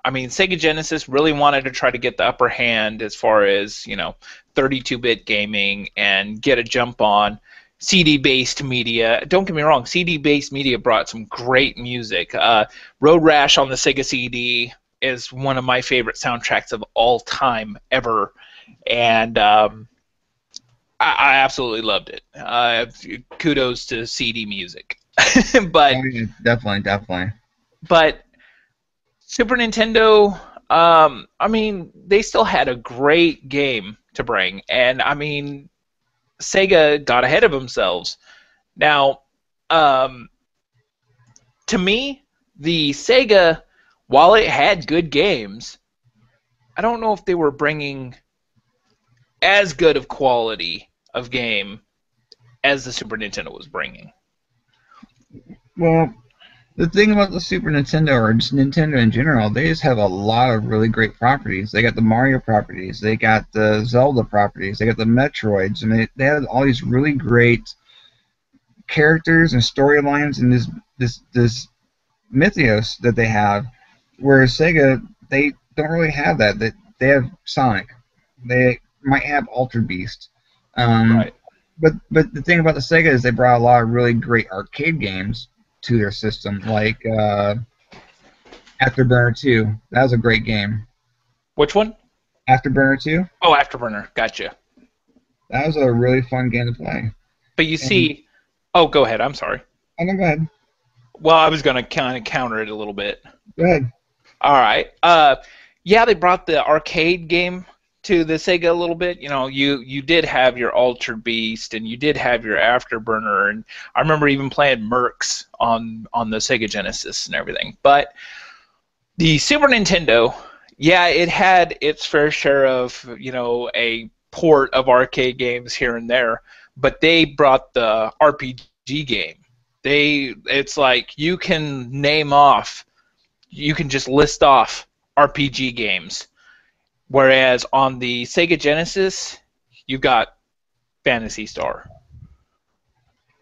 I mean, Sega Genesis really wanted to try to get the upper hand as far as 32-bit gaming and get a jump on CD-based media. Don't get me wrong, CD-based media brought some great music. Road Rash on the Sega CD is one of my favorite soundtracks of all time ever, and I absolutely loved it. Kudos to CD music, but Oh, yeah, definitely, definitely. but Super Nintendo, I mean, they still had a great game to bring, and I mean, Sega got ahead of themselves. Now, um, to me, the Sega, while it had good games, I don't know if they were bringing as good of quality of game as the Super Nintendo was bringing. Well, The thing about the Super Nintendo, or just Nintendo in general, they just have a lot of really great properties. They got the Mario properties, they got the Zelda properties, they got the Metroids, and they have all these really great characters and storylines and this mythos that they have. Whereas Sega, they don't really have that. They have Sonic, they might have Altered Beast, um, Right. but the thing about the Sega is they brought a lot of really great arcade games to their system, like Afterburner 2. That was a great game. Which one? Afterburner 2. Oh, Afterburner. Gotcha. That was a really fun game to play. But you And see, oh, go ahead. I'm sorry. oh no, go ahead. Well, I was gonna kind of counter it a little bit. Go ahead. All right. Yeah, they brought the arcade game to the Sega a little bit. You know, you did have your Altered Beast, and you did have your Afterburner, and I remember even playing Mercs on the Sega Genesis and everything. But the Super Nintendo, yeah, it had its fair share of, a port of arcade games here and there, but they brought the RPG game. It's like you can just list off RPG games. Whereas on the Sega Genesis, you've got Phantasy Star,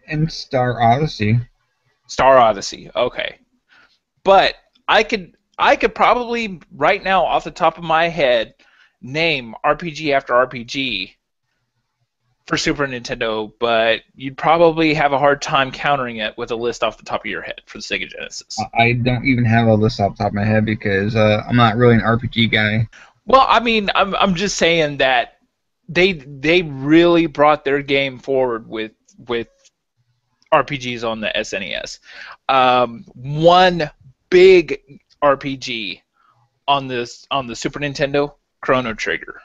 And Star Odyssey. Star Odyssey. Okay, but I could probably right now off the top of my head name RPG after RPG for Super Nintendo, but you'd probably have a hard time countering it with a list off the top of your head for the Sega Genesis. I don't even have a list off the top of my head because I'm not really an RPG guy. Well, I mean, I'm just saying that they really brought their game forward with RPGs on the SNES. One big RPG on the Super Nintendo, Chrono Trigger.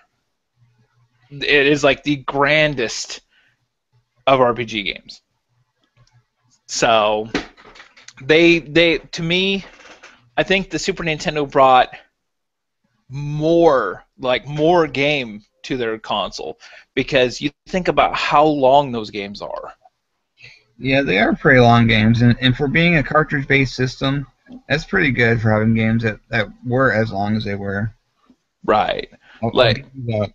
It is like the grandest of RPG games. So they to me, I think the Super Nintendo brought more game to their console because you think about how long those games are. Yeah, they are pretty long games, and for being a cartridge-based system, that's pretty good for having games that were as long as they were. Right. I'll Like give you that.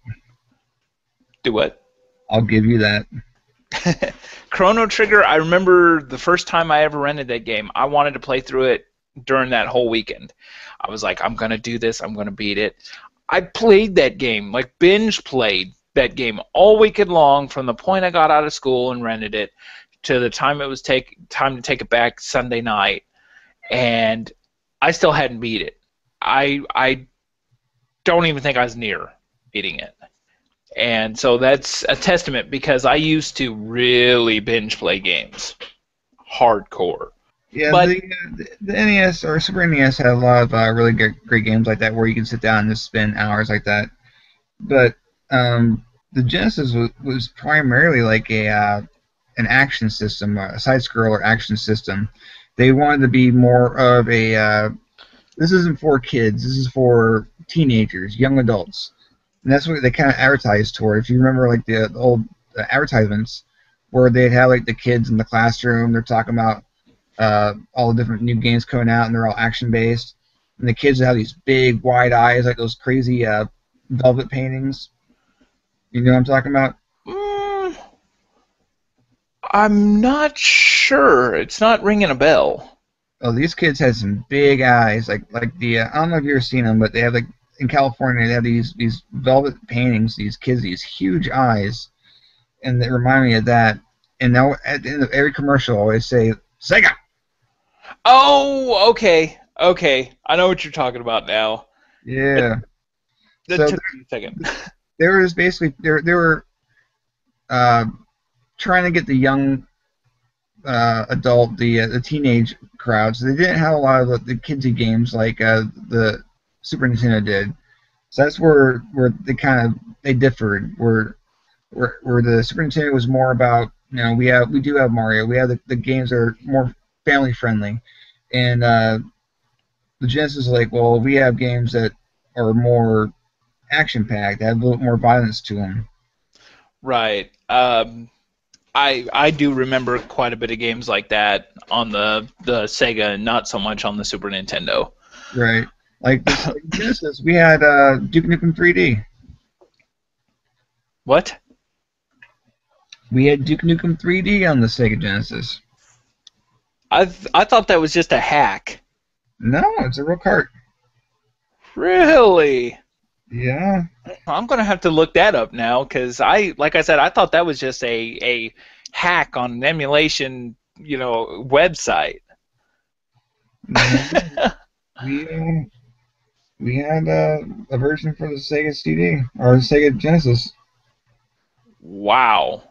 do what? I'll give you that. Chrono Trigger, I remember the first time I ever rented that game, I wanted to play through it during that whole weekend. I was like, I'm going to do this, I'm going to beat it. I played that game, like binge played that game all weekend long from the point I got out of school and rented it to the time it was time to take it back Sunday night, and I still hadn't beat it. I don't even think I was near beating it. And so that's a testament because I used to really binge play games, hardcore. Yeah, But the NES or Super NES had a lot of really great games like that where you can sit down and just spend hours like that. But the Genesis was primarily like an action system, a side scroller action system. They wanted to be more of a this isn't for kids, this is for teenagers, young adults. And that's what they kind of advertised toward. If you remember, like the old advertisements, where they'd have like the kids in the classroom, they're talking about all the different new games coming out, and they're all action based. And the kids have these big, wide eyes, like those crazy velvet paintings. You know what I'm talking about? mm, I'm not sure. It's not ringing a bell. Oh, these kids had some big eyes, like the I don't know if you've ever seen them, but they have like in California they have these velvet paintings. These kids, these huge eyes, and they remind me of that. And now at the end of every commercial, I always say Sega. Oh, okay, okay. I know what you're talking about now. It, Yeah. that So took me a second. there was basically they were uh, trying to get the young adult, the teenage crowd. So they didn't have a lot of the kidsy games like the Super Nintendo did. So that's where they differed. Where the Super Nintendo was more about, we do have Mario. We have the games that are more family friendly, and the Genesis is like, well, we have games that are more action packed, that have a little more violence to them. Right. I do remember quite a bit of games like that on the Sega, and not so much on the Super Nintendo. Right. Like the Sega Genesis, we had Duke Nukem 3D. What? We had Duke Nukem 3D on the Sega Genesis. I thought that was just a hack. No, it's a real cart. Really? Yeah. I'm gonna have to look that up now because like I said, I thought that was just a hack on an emulation, website. No, we we had a version for the Sega CD or the Sega Genesis. Wow.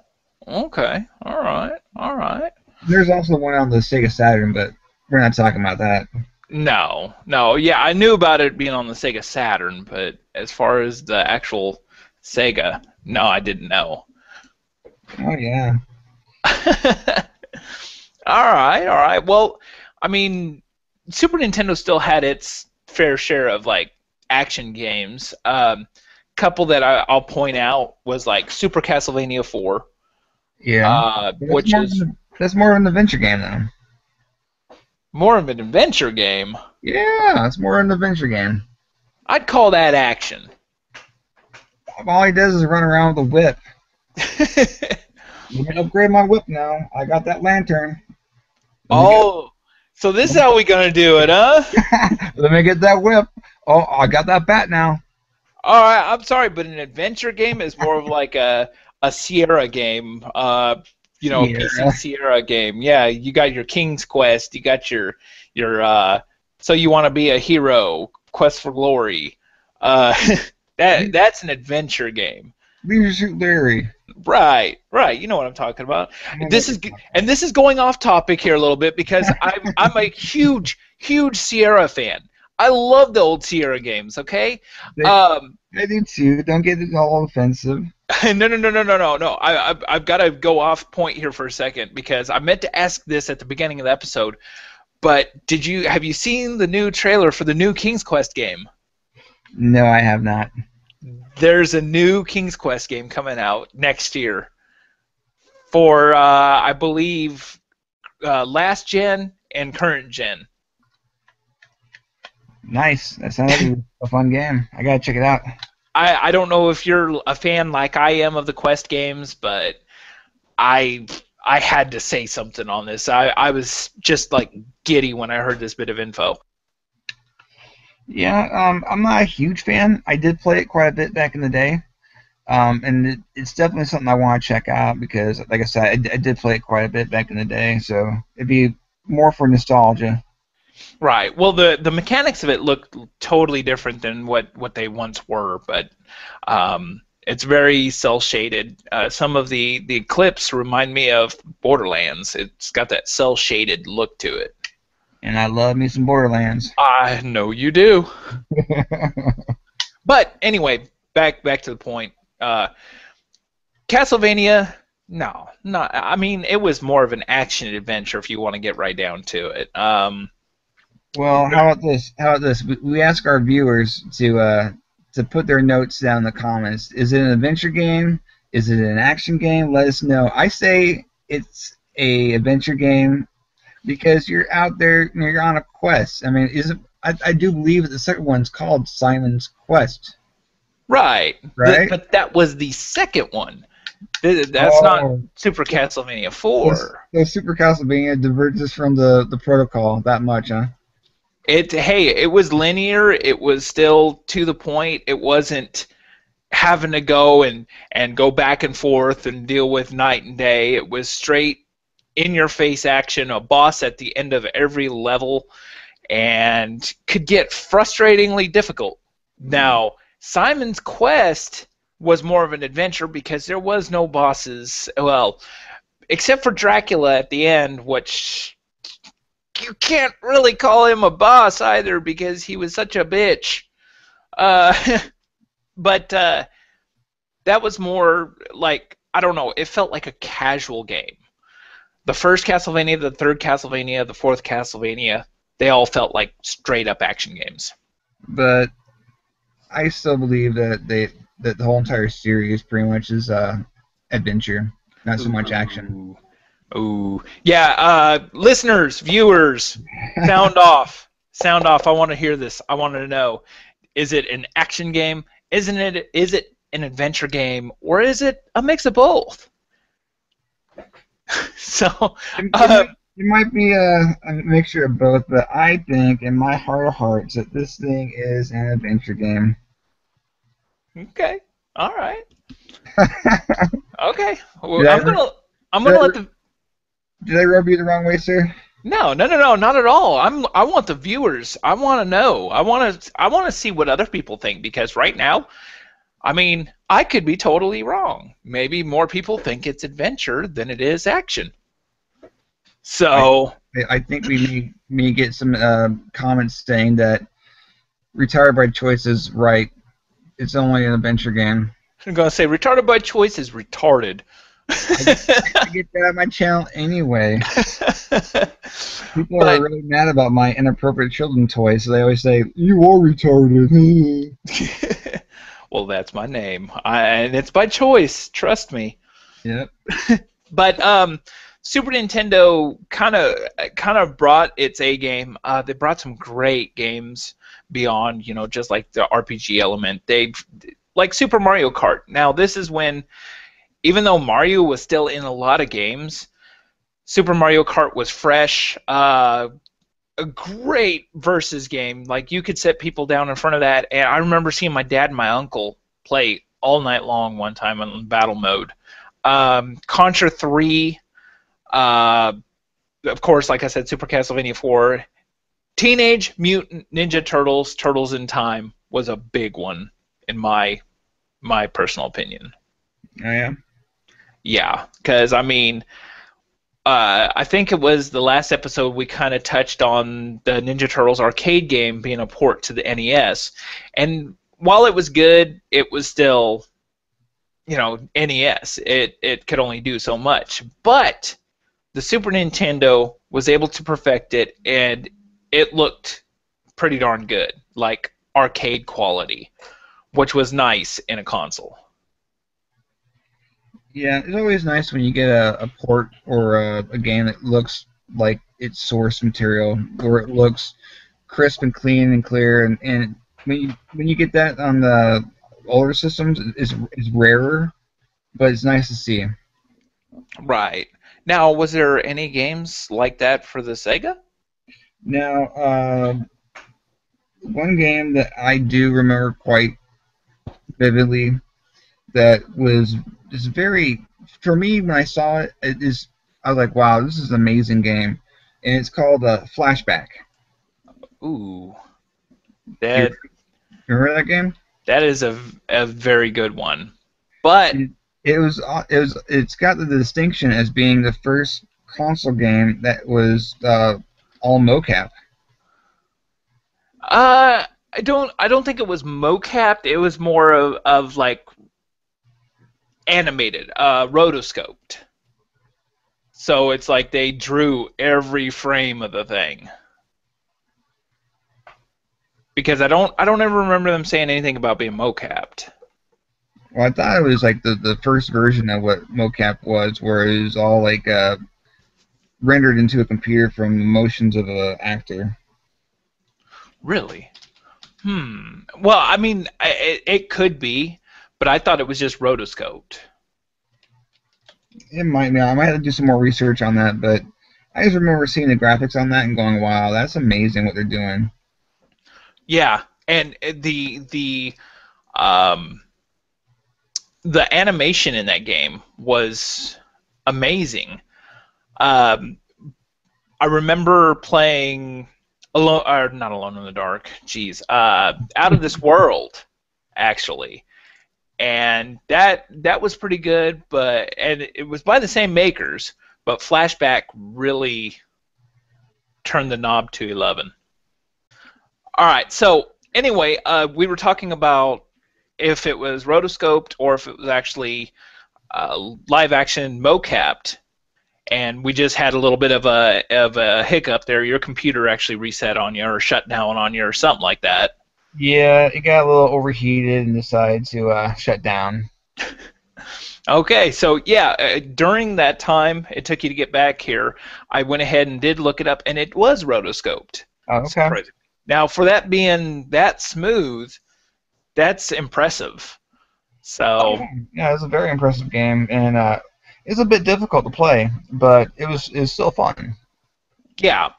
Okay. All right. All right. There's also one on the Sega Saturn, but we're not talking about that. No, no, yeah, I knew about it being on the Sega Saturn, but as far as the actual Sega, no, I didn't know. Oh yeah. All right. Well, I mean, Super Nintendo still had its fair share of like action games. Couple that I'll point out was like Super Castlevania 4, Yeah. But which is that's more of an adventure game though. more of an adventure game. Yeah, it's more of an adventure game. I'd call that action. All he does is run around with a whip. Let me upgrade my whip now. I got that lantern. Oh, so this is how we gonna do it, huh? Let me get that whip. Oh, I got that bat now. All right, I'm sorry, but an adventure game is more of like a Sierra game, PC Yeah. Sierra game. Yeah, you got your King's Quest, you got your so you want to be a hero, Quest for Glory. Uh, that's an adventure game. Leisure Suit Larry. Right, right. You know what I'm talking about. I know This what is you're talking and this is going off topic here a little bit because I'm a huge Sierra fan. I love the old Sierra games. Okay. about. Um, I do too. Don't get it all offensive. no. I've got to go off point here for a second because I meant to ask this at the beginning of the episode. But have you seen the new trailer for the new King's Quest game? No, I have not. There's a new King's Quest game coming out next year for I believe last gen and current gen. Nice. That sounds like a fun game. I gotta check it out. I don't know if you're a fan like I am of the Quest games, but I I had to say something on this. I was just like giddy when I heard this bit of info. Yeah, I'm not a huge fan. I did play it quite a bit back in the day, and it's definitely something I want to check out because, like I said, I did play it quite a bit back in the day, so it'd be more for nostalgia. Right. Well, the mechanics of it look totally different than what they once were, but it's very cel shaded. Some of the clips remind me of Borderlands. It's got that cel shaded look to it. And I love me some Borderlands. I know you do. But anyway, back to the point. Castlevania, no, not. I mean, it was more of an action adventure if you want to get right down to it. Well, how about this? How about this? We ask our viewers to put their notes down in the comments. Is it an adventure game? Is it an action game? Let us know. I say it's a adventure game because you're out there and you're on a quest. I mean, I do believe that the second one's called Simon's Quest, Right. right? But that was the second one. That's not Super Castlevania 4. So Super Castlevania diverges from the protocol that much, huh? It was linear. It was still to the point. It wasn't having to go and go back and forth and deal with night and day. It was straight in your face action, a boss at the end of every level, and could get frustratingly difficult. Now, Simon's Quest was more of an adventure because there was no bosses. Well, except for Dracula at the end, which you can't really call him a boss either because he was such a bitch. Uh, but that was more like, I don't know, it felt like a casual game. The first Castlevania, the third Castlevania, the fourth Castlevania, they all felt like straight up action games. But I still believe that the whole entire series pretty much is adventure. not so much action. Ooh. Ooh. Yeah, listeners, viewers, sound off. Sound off. I want to hear this. I want to know. Is it an action game? Is it an adventure game? Or is it a mix of both? So, uh, It might be a mixture of both, but I think in my heart of hearts that this thing is an adventure game. okay. All right. Okay. Well, Did I, ru- I'm did gonna I, let ru- the did I rub you the wrong way, sir? no, not at all. I want the viewers. I want to know. I want to see what other people think because right now, I mean, I could be totally wrong. Maybe more people think it's adventure than it is action. I So, I think we may get some comments saying that Retired by Choice is right. It's only an adventure game. I'm gonna say retarded by choice is retarded. I get that on my channel anyway. People are But really mad about my inappropriate children toys, so they always say, "You are retarded." well, that's my name, and it's by choice. Trust me. Yep. But Super Nintendo kind of brought its A game. They brought some great games beyond, just like the RPG element. They like Super Mario Kart. Now this is when, even though Mario was still in a lot of games, Super Mario Kart was fresh. A great versus game. Like you could set people down in front of that, and I remember seeing my dad and my uncle play all night long one time on battle mode. Contra 3, of course, like I said, Super Castlevania 4. Teenage Mutant Ninja Turtles, Turtles in Time was a big one in my personal opinion. Oh yeah. Yeah, because I mean, I think it was the last episode we kind of touched on the Ninja Turtles arcade game being a port to the NES, and while it was good, it was still, NES. It could only do so much, but the Super Nintendo was able to perfect it, and it looked pretty darn good, like arcade quality, which was nice in a console. Yeah, it's always nice when you get a port or a game that looks like its source material, where it looks crisp and clean and clear, and when you get that on the older systems, is rarer, but it's nice to see. Right. Now, was there any games like that for the Sega? Now, one game that I do remember quite vividly that was just very, for me when I saw it, I was like, wow, this is an amazing game, and it's called Flashback. Ooh, Do you that remember that game? that is a very good one. But It's got the distinction as being the first console game that was all mocap. I don't think it was mocapped. It was more of like animated, rotoscoped. So it's like they drew every frame of the thing. Because I don't ever remember them saying anything about being mocapped. Well, I thought it was like the first version of what mocap was, where it was all like rendered into a computer from the motions of an actor. Really? Well, I mean, it could be, but I thought it was just rotoscoped. It might be. I might have to do some more research on that, but I just remember seeing the graphics on that and going, "Wow, that's amazing what they're doing." Yeah, and um the animation in that game was amazing. Um, I remember playing alone, or not Alone in the Dark. Jeez, Out of This World, actually, and that was pretty good. And it was by the same makers, but Flashback really turned the knob to 11. All right, so anyway, we were talking about if it was rotoscoped or if it was actually live action mocapped, and we just had a little bit of a hiccup there. Your computer actually reset on you or shut down on you or something like that. Yeah, it got a little overheated and decided to shut down. Okay, so yeah, during that time it took you to get back here, I went ahead and did look it up, and it was rotoscoped. Oh, okay. Surprising. Now, for that being that smooth, that's impressive. Oh So yeah, yeah, it's a very impressive game, and it's a bit difficult to play, but it was still fun. yeah,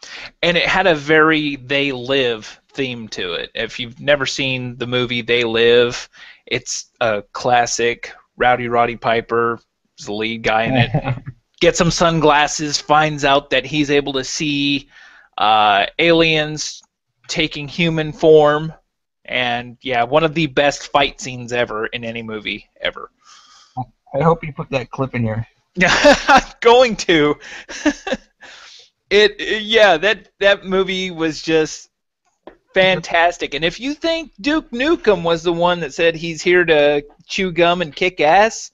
and it had a very They Live theme to it. If you've never seen the movie They Live, it's a classic. Rowdy Roddy Piper is the lead guy in it. Gets some sunglasses, finds out that he's able to see aliens taking human form, and yeah, one of the best fight scenes ever in any movie ever. I hope you put that clip in here. Going to yeah, that movie was just fantastic. And if you think Duke Nukem was the one that said he's here to chew gum and kick ass,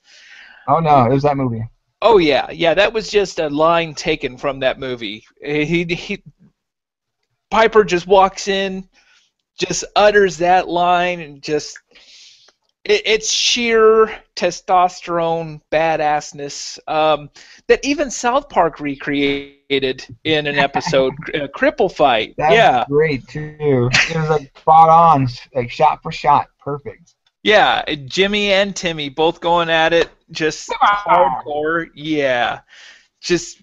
Oh no, it was that movie. oh yeah, yeah, that was just a line taken from that movie. He Piper just walks in, just utters that line, and just it's sheer testosterone badassness that even South Park recreated in an episode, Cripple Fight. That was Yeah, great too. It was like spot on, like shot for shot, perfect. yeah, Jimmy and Timmy both going at it, just hardcore. Yeah, just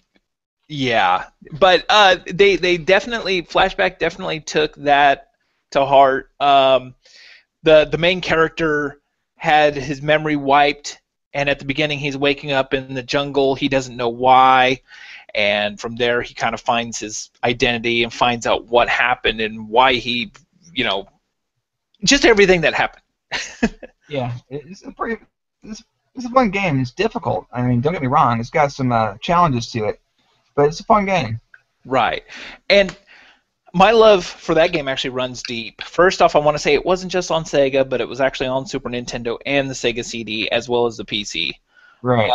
yeah. But they definitely Flashback definitely took that to heart. The main character had his memory wiped, and at the beginning he's waking up in the jungle. He doesn't know why, and from there he kind of finds his identity and finds out what happened and why he, you know, just everything that happened. Yeah, it's, it's a fun game. It's difficult. I mean, don't get me wrong. It's got some challenges to it, but it's a fun game. Right. And my love for that game actually runs deep. First off, I want to say it wasn't just on Sega, but it was actually on Super Nintendo and the Sega CD as well as the PC. Right.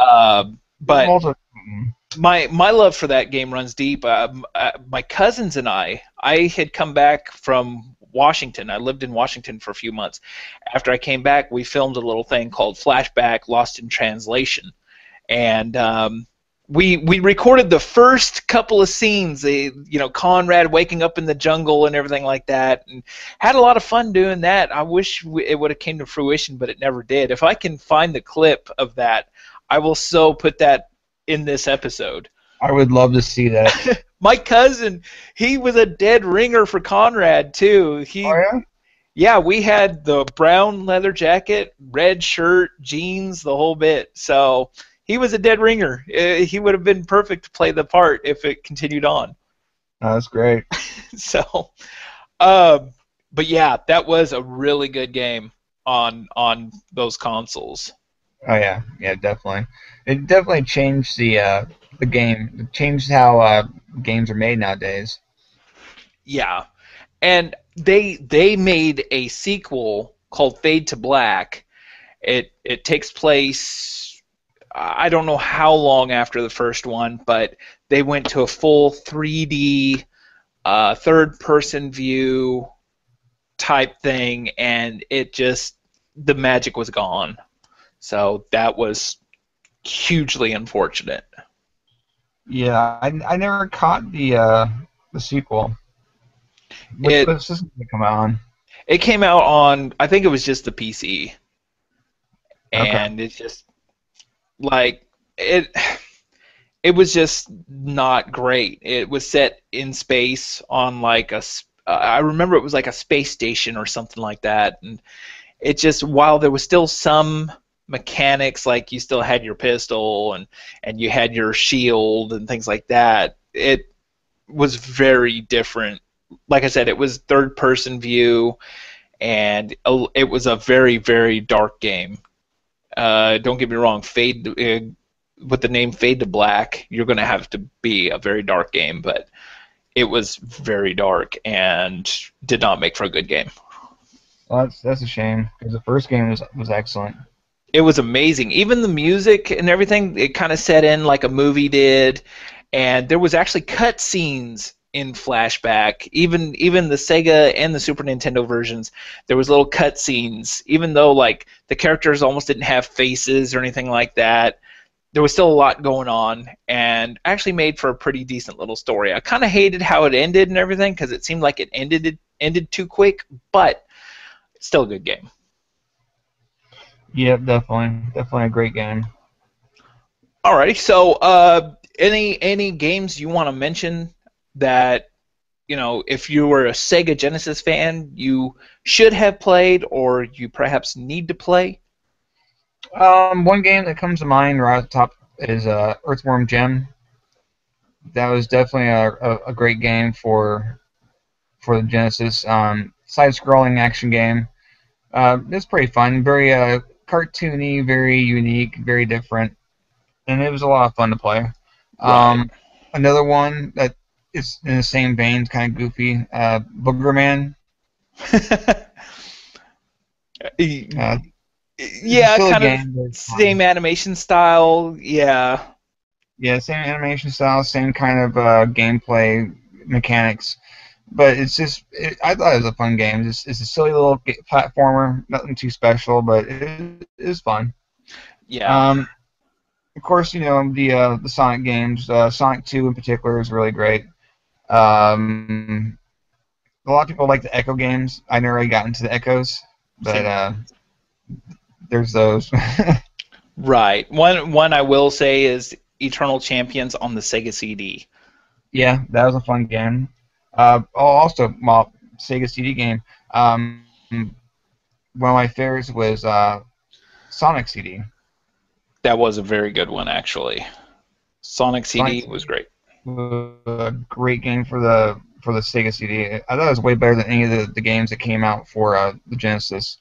But Also, my love for that game runs deep. My cousins and I had come back from Washington. I lived in Washington for a few months. After I came back, we filmed a little thing called Flashback Lost in Translation, and we recorded the first couple of scenes. Conrad waking up in the jungle and everything like that, and had a lot of fun doing that. I wish it would have came to fruition, but it never did. If I can find the clip of that, I will so put that in this episode. I would love to see that. My cousin, he was a dead ringer for Conrad too. Oh yeah. Yeah, we had the brown leather jacket, red shirt, jeans, the whole bit. So he was a dead ringer. He would have been perfect to play the part if it continued on. Oh, that's great. So, but yeah, that was a really good game on those consoles. Oh yeah, yeah, definitely. It definitely changed the game. It changed how games are made nowadays. Yeah, and they made a sequel called Fade to Black. It takes place, I don't know how long after the first one, but they went to a full 3D third person view type thing, and it just, the magic was gone. So that was hugely unfortunate. Yeah, I never caught the sequel. It What system did it come out on? it came out on, I think it was just the PC, Okay. and it's just like it it was just not great. It was set in space on like I remember it was like a space station or something like that, and it just, while there was still some mechanics, like you still had your pistol and you had your shield and things like that, it was very different. Like I said, it was third person view, and it was a very, very dark game. Don't get me wrong, with the name Fade to Black, you're going to have to be a very dark game, but it was very dark and did not make for a good game. Well, that's a shame because the first game was excellent. It was amazing. Even the music and everything, it kind of set in like a movie did, and there was actually cut scenes in flashback. Even the Sega and the Super Nintendo versions, there was little cutscenes. Even though like the characters almost didn't have faces or anything like that, there was still a lot going on, and actually made for a pretty decent little story. I kind of hated how it ended and everything because it seemed like it ended too quick, but still a good game. Yep, definitely a great game. Alrighty, so any games you want to mention that if you were a Sega Genesis fan, you should have played or you perhaps need to play? One game that comes to mind right at the top is Earthworm Jim. That was definitely a great game for the Genesis. Side-scrolling action game. It's pretty fun, very cartoony, very unique, very different, and it was a lot of fun to play. Right. Another one that is in the same vein, kind of goofy, Boogerman. Uh, it's Yeah, still a kind of game, but it's same fun. animation style. Yeah. Yeah, same animation style, same kind of gameplay mechanics. But I thought it was a fun game. It's a silly little platformer, nothing too special, but it was fun. Yeah. Um, of course, the Sonic games. Sonic 2 in particular is really great. Um, a lot of people like the Echo games. I never really got into the Echoes, but Same. there's those. Right. One I will say is Eternal Champions on the Sega CD. Yeah, that was a fun game. Also, well, Sega CD game. One of my favorites was Sonic CD. That was a very good one, actually. Sonic Sonic CD was CD great. was a great game for the Sega CD. I thought it was way better than any of the games that came out for the Genesis.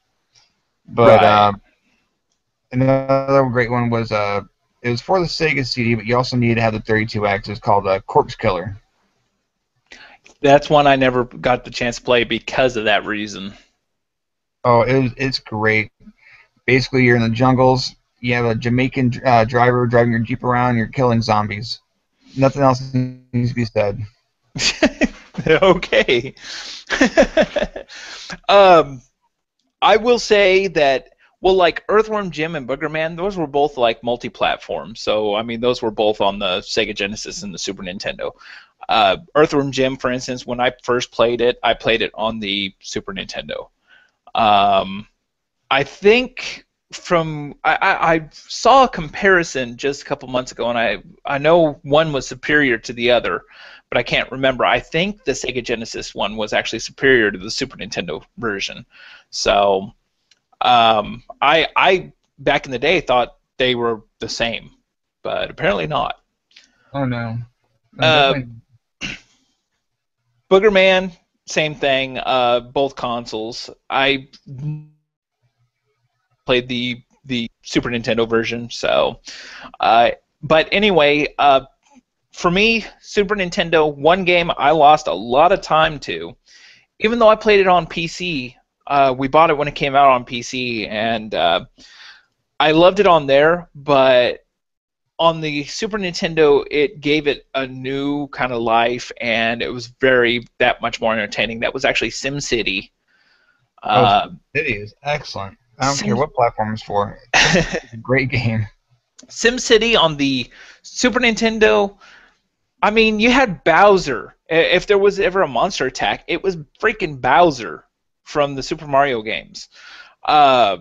But Right. another great one was it was for the Sega CD, but you also needed to have the 32X. It's called Corpse Killer. That's one I never got the chance to play because of that reason. Oh, it's great. Basically, you're in the jungles. You have a Jamaican driver driving your Jeep around. You're killing zombies. Nothing else needs to be said. Okay. um, I will say that, well, like Earthworm Jim and Boogerman, those were both like multi-platform. So I mean, those were both on the Sega Genesis and the Super Nintendo. Earthworm Jim, for instance, when I first played it, I played it on the Super Nintendo. Um, I think I saw a comparison just a couple months ago, and I know one was superior to the other, but I can't remember. I think the Sega Genesis one was actually superior to the Super Nintendo version. So I back in the day thought they were the same, but apparently not. Oh no, no, Uh, definitely. Boogerman, same thing. Both consoles. I played the Super Nintendo version. So, but anyway, for me, Super Nintendo, one game I lost a lot of time to, even though I played it on PC. We bought it when it came out on PC, and I loved it on there, but on the Super Nintendo, it gave it a new kind of life, and it was that much more entertaining. That was actually SimCity. Oh, Uh, City is excellent. I don't care Sim what platform it's for. SimCity is a great game. SimCity on the Super Nintendo. I mean, you had Bowser. If there was ever a monster attack, it was freaking Bowser from the Super Mario games. Uh,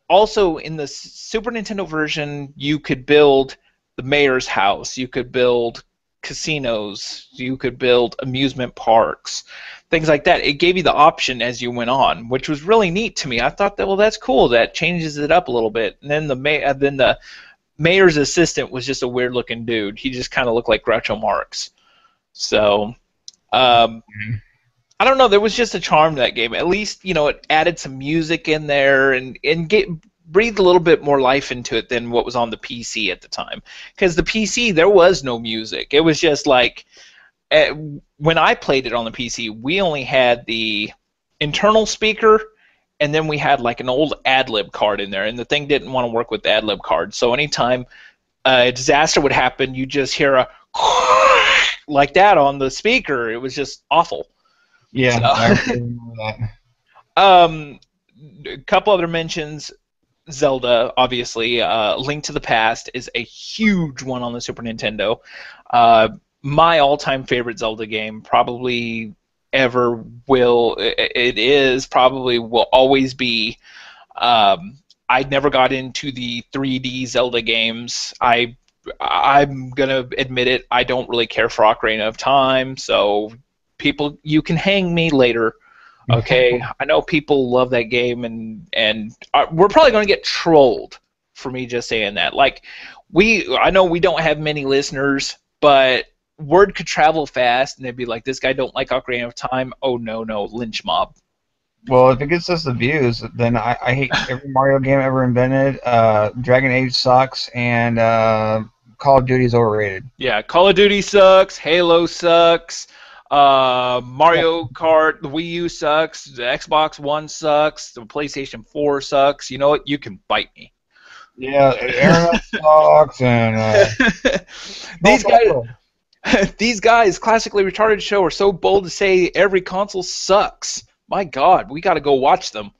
Also, in the Super Nintendo version, you could build the mayor's house, you could build casinos, you could build amusement parks, things like that. It gave you the option as you went on, which was really neat to me. I thought that, well, that's cool. That changes it up a little bit. And then the mayor's assistant was just a weird looking dude. He just kind of looked like Groucho Marx. So um, I don't know. There was just a charm to that game. At least it added some music in there and breathed a little bit more life into it than what was on the PC at the time. Because the PC, there was no music. It was just like uh, when I played it on the PC, we only had the internal speaker, and then we had like an old ad-lib card in there, and the thing didn't want to work with the ad-lib card. So anytime a disaster would happen, you just hear a like that on the speaker. It was just awful. So, Yeah, I remember that. um, a couple other mentions. Zelda, obviously. Link to the Past is a huge one on the Super Nintendo. Uh, my all-time favorite Zelda game, probably ever will. It is probably will always be. I never got into the 3D Zelda games. I'm gonna admit it. I don't really care for Ocarina of Time. So people, you can hang me later. Okay, I know people love that game, and we're probably going to get trolled for me just saying that. Like, I know we don't have many listeners, but word could travel fast, and they'd be like, "This guy don't like Ocarina of Time." Oh no, no, lynch mob. Well, if it gets us the views, then I hate every Mario game ever invented. Dragon Age sucks, and Call of Duty is overrated. Yeah, Call of Duty sucks. Halo sucks. Mario Kart, the Wii U sucks. The Xbox One sucks. The PlayStation 4 sucks. You know what? You can bite me. Yeah, internet sucks, and these guys, these guys, classically retarded show, are so bold to say every console sucks. My God, we got to go watch them.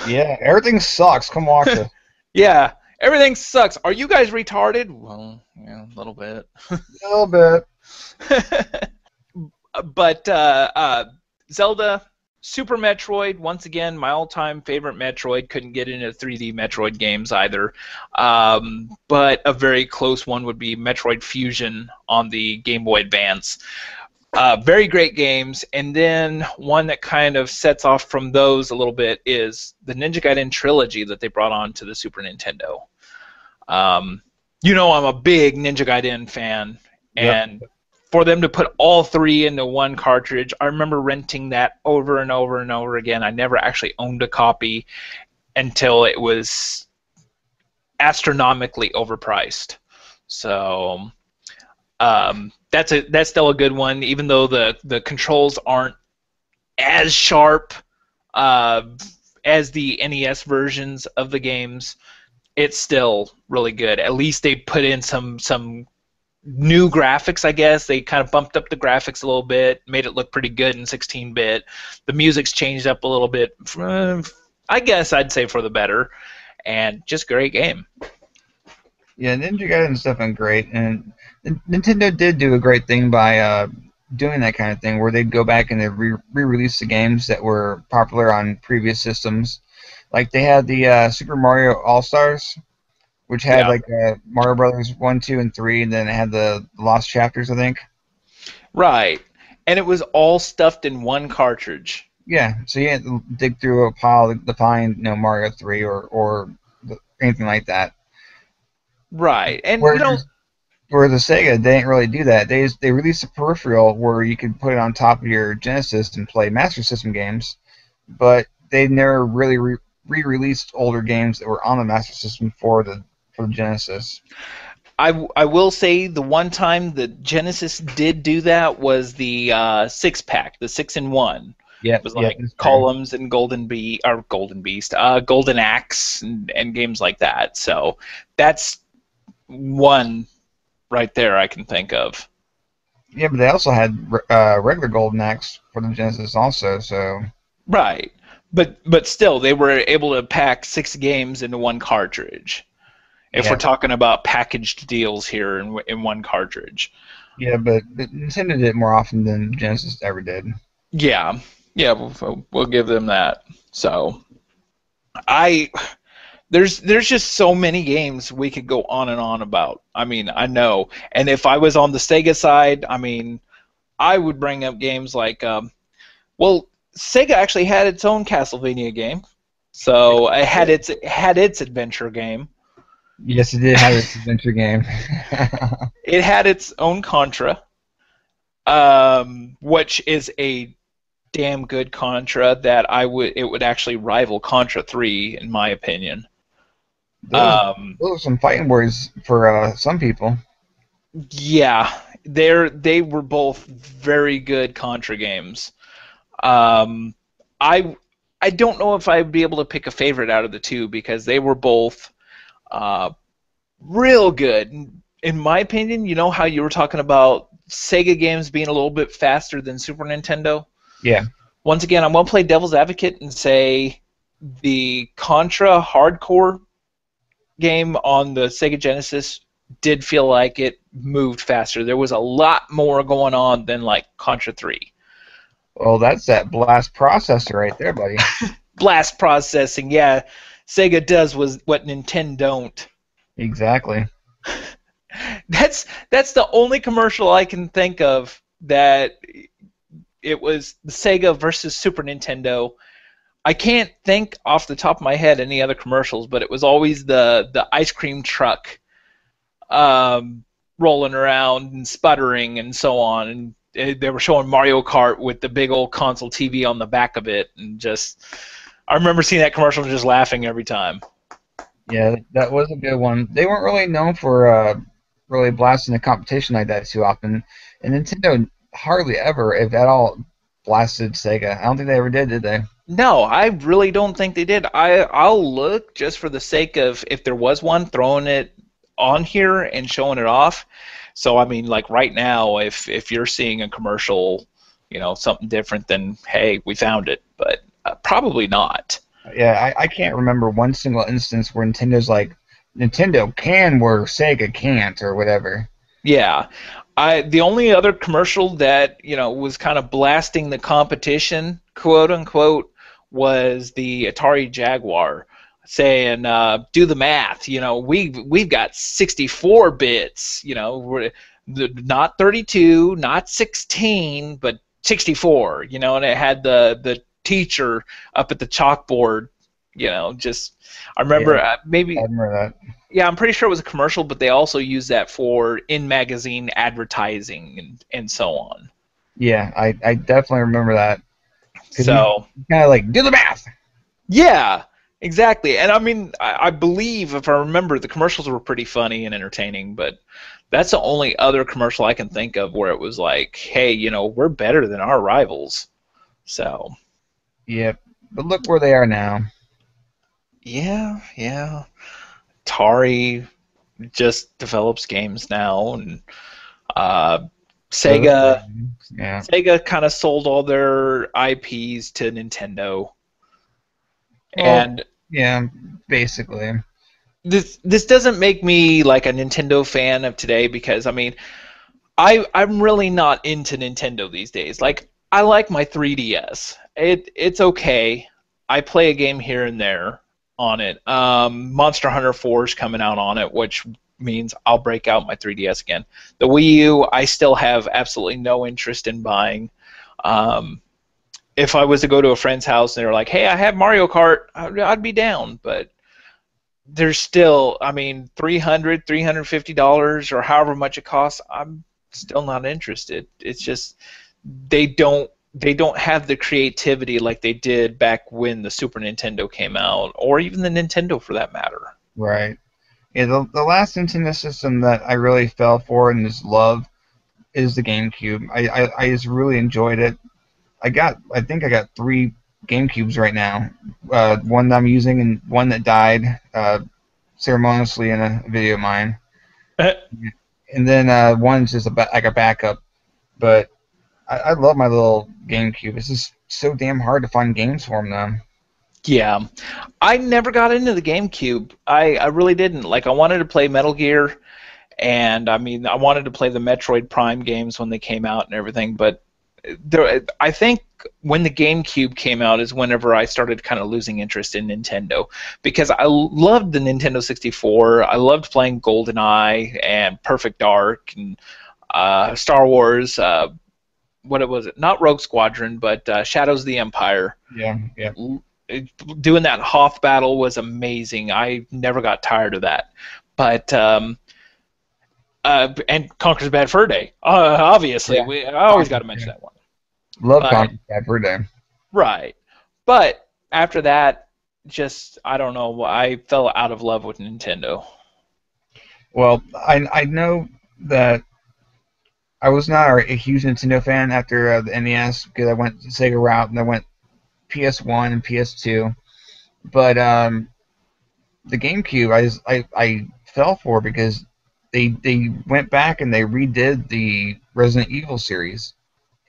yeah, everything sucks. Come watch it. Yeah, everything sucks. Are you guys retarded? Well, yeah, a little bit. A little bit. But Zelda, Super Metroid, once again, my all-time favorite Metroid. Couldn't get into 3D Metroid games either. But a very close one would be Metroid Fusion on the Game Boy Advance. Very great games. And then one that kind of sets off from those a little bit is the Ninja Gaiden trilogy that they brought on to the Super Nintendo. You know I'm a big Ninja Gaiden fan, and for them to put all three into one cartridge, I remember renting that over and over and over again. I never actually owned a copy until it was astronomically overpriced. So that's still a good one, even though the controls aren't as sharp as the NES versions of the games. It's still really good. At least they put in some new graphics, I guess. They kind of bumped up the graphics a little bit, made it look pretty good in 16-bit. The music's changed up a little bit, I guess I'd say for the better, and just great game. Yeah, Ninja Gaiden's definitely great, and Nintendo did do a great thing by doing that kind of thing, where they'd go back and they'd re-release the games that were popular on previous systems. Like they had the Super Mario All-Stars, which had like Mario Brothers 1, 2, and 3, and then it had the Lost Chapters, I think. Right. And it was all stuffed in one cartridge. Yeah, so you had to dig through a pile to find, Mario 3 or anything like that. Right. And whereas the Sega, they didn't really do that. They released a peripheral where you could put it on top of your Genesis and play Master System games, but they never really re-released older games that were on the Master System for the Genesis. I will say the one time the Genesis did do that was the 6-pack, the 6-in-1. Yeah, it was like Columns and Golden Beast, Golden Axe, and games like that. So that's one right there I can think of. Yeah, but they also had regular Golden Axe for the Genesis also. So right, but still they were able to pack 6 games into one cartridge. If we're talking about packaged deals here in one cartridge. Yeah, but Nintendo did it more often than Genesis ever did. Yeah, we'll give them that. So, there's just so many games we could go on and on about. I mean, I know. And if I was on the Sega side, I mean, I would bring up games like, Sega actually had its own Castlevania game. So it had its adventure game. Yes, it did have its adventure game. It had its own Contra, which is a damn good Contra that it would actually rival Contra 3 in my opinion. Those are some fighting words for some people. Yeah, they were both very good Contra games. I don't know if I'd be able to pick a favorite out of the two because they were both real good. In my opinion, you know how you were talking about Sega games being a little bit faster than Super Nintendo. Yeah. Once again, I'm going to play devil's advocate and say the Contra Hardcore game on the Sega Genesis did feel like it moved faster. There was a lot more going on than like Contra 3. Well, that's that blast processor right there, buddy. Blast processing, yeah. Sega does was what Nintendo don't. Exactly. That's the only commercial I can think of that it was the Sega versus Super Nintendo. I can't think off the top of my head any other commercials, but it was always the ice cream truck rolling around and sputtering and so on. And they were showing Mario Kart with the big old console TV on the back of it, and just I remember seeing that commercial and just laughing every time. Yeah, that was a good one. They weren't really known for really blasting the competition like that too often, and Nintendo hardly ever, if at all, blasted Sega. I don't think they ever did they? No, I really don't think they did. I'll look just for the sake of if there was one, throwing it on here and showing it off. So I mean, like right now, if you're seeing a commercial, something different, then hey, we found it. But probably not. Yeah, I can't remember one single instance where Nintendo's like, Nintendo can where Sega can't or whatever. Yeah, the only other commercial that was kind of blasting the competition, quote unquote, was the Atari Jaguar, saying, "Do the math. We've got 64 bits. Not 32, not 16, but 64. And it had the teacher up at the chalkboard. Just I remember Yeah, maybe. I remember that. Yeah, I'm pretty sure it was a commercial, but they also use that for in-magazine advertising and so on. Yeah, I definitely remember that because he's So, kind of like, do the math. yeah, exactly. And I mean, I believe, if I remember, the commercials were pretty funny and entertaining, but that's the only other commercial I can think of where it was like, hey, we're better than our rivals. So, Yep, but look where they are now. yeah, yeah. Atari just develops games now, and uh, Sega Yeah. Sega kind of sold all their IPs to Nintendo, Well, and yeah, basically. this doesn't make me like a Nintendo fan of today because I mean I'm really not into Nintendo these days. Like I like my 3DS. It's okay. I play a game here and there on it. Monster Hunter 4 is coming out on it, which means I'll break out my 3DS again. The Wii U, I still have absolutely no interest in buying. Um, if I was to go to a friend's house and they were like, "Hey, I have Mario Kart," I'd be down. But there's still, I mean, $350 or however much it costs. I'm still not interested. It's just they don't have the creativity like they did back when the Super Nintendo came out, or even the Nintendo for that matter. Right. Yeah, the last Nintendo system that I really fell for and just love is the GameCube. I just really enjoyed it. I think I got three GameCubes right now. One that I'm using and one that died ceremoniously in a video of mine. And then one's just like a backup. But I love my little GameCube. It's just so damn hard to find games for them though. Yeah, I never got into the GameCube. I really didn't. Like, I wanted to play Metal Gear, and I mean, I wanted to play the Metroid Prime games when they came out and everything. But I think when the GameCube came out is whenever I started kind of losing interest in Nintendo because I loved the Nintendo 64. I loved playing GoldenEye and Perfect Dark and Star Wars. What was it? Not Rogue Squadron, but Shadows of the Empire. Yeah, yeah. Doing that Hoth battle was amazing. I never got tired of that. But and Conker's Bad Fur Day, obviously. Yeah. I always got to mention that one. Love But Conker's Bad Fur Day. right. But after that, just I don't know. I fell out of love with Nintendo. Well, I know that I was not a huge Nintendo fan after the NES because I went the Sega route and I went PS1 and PS2. But the GameCube, I fell for because they went back and they redid Resident Evil series,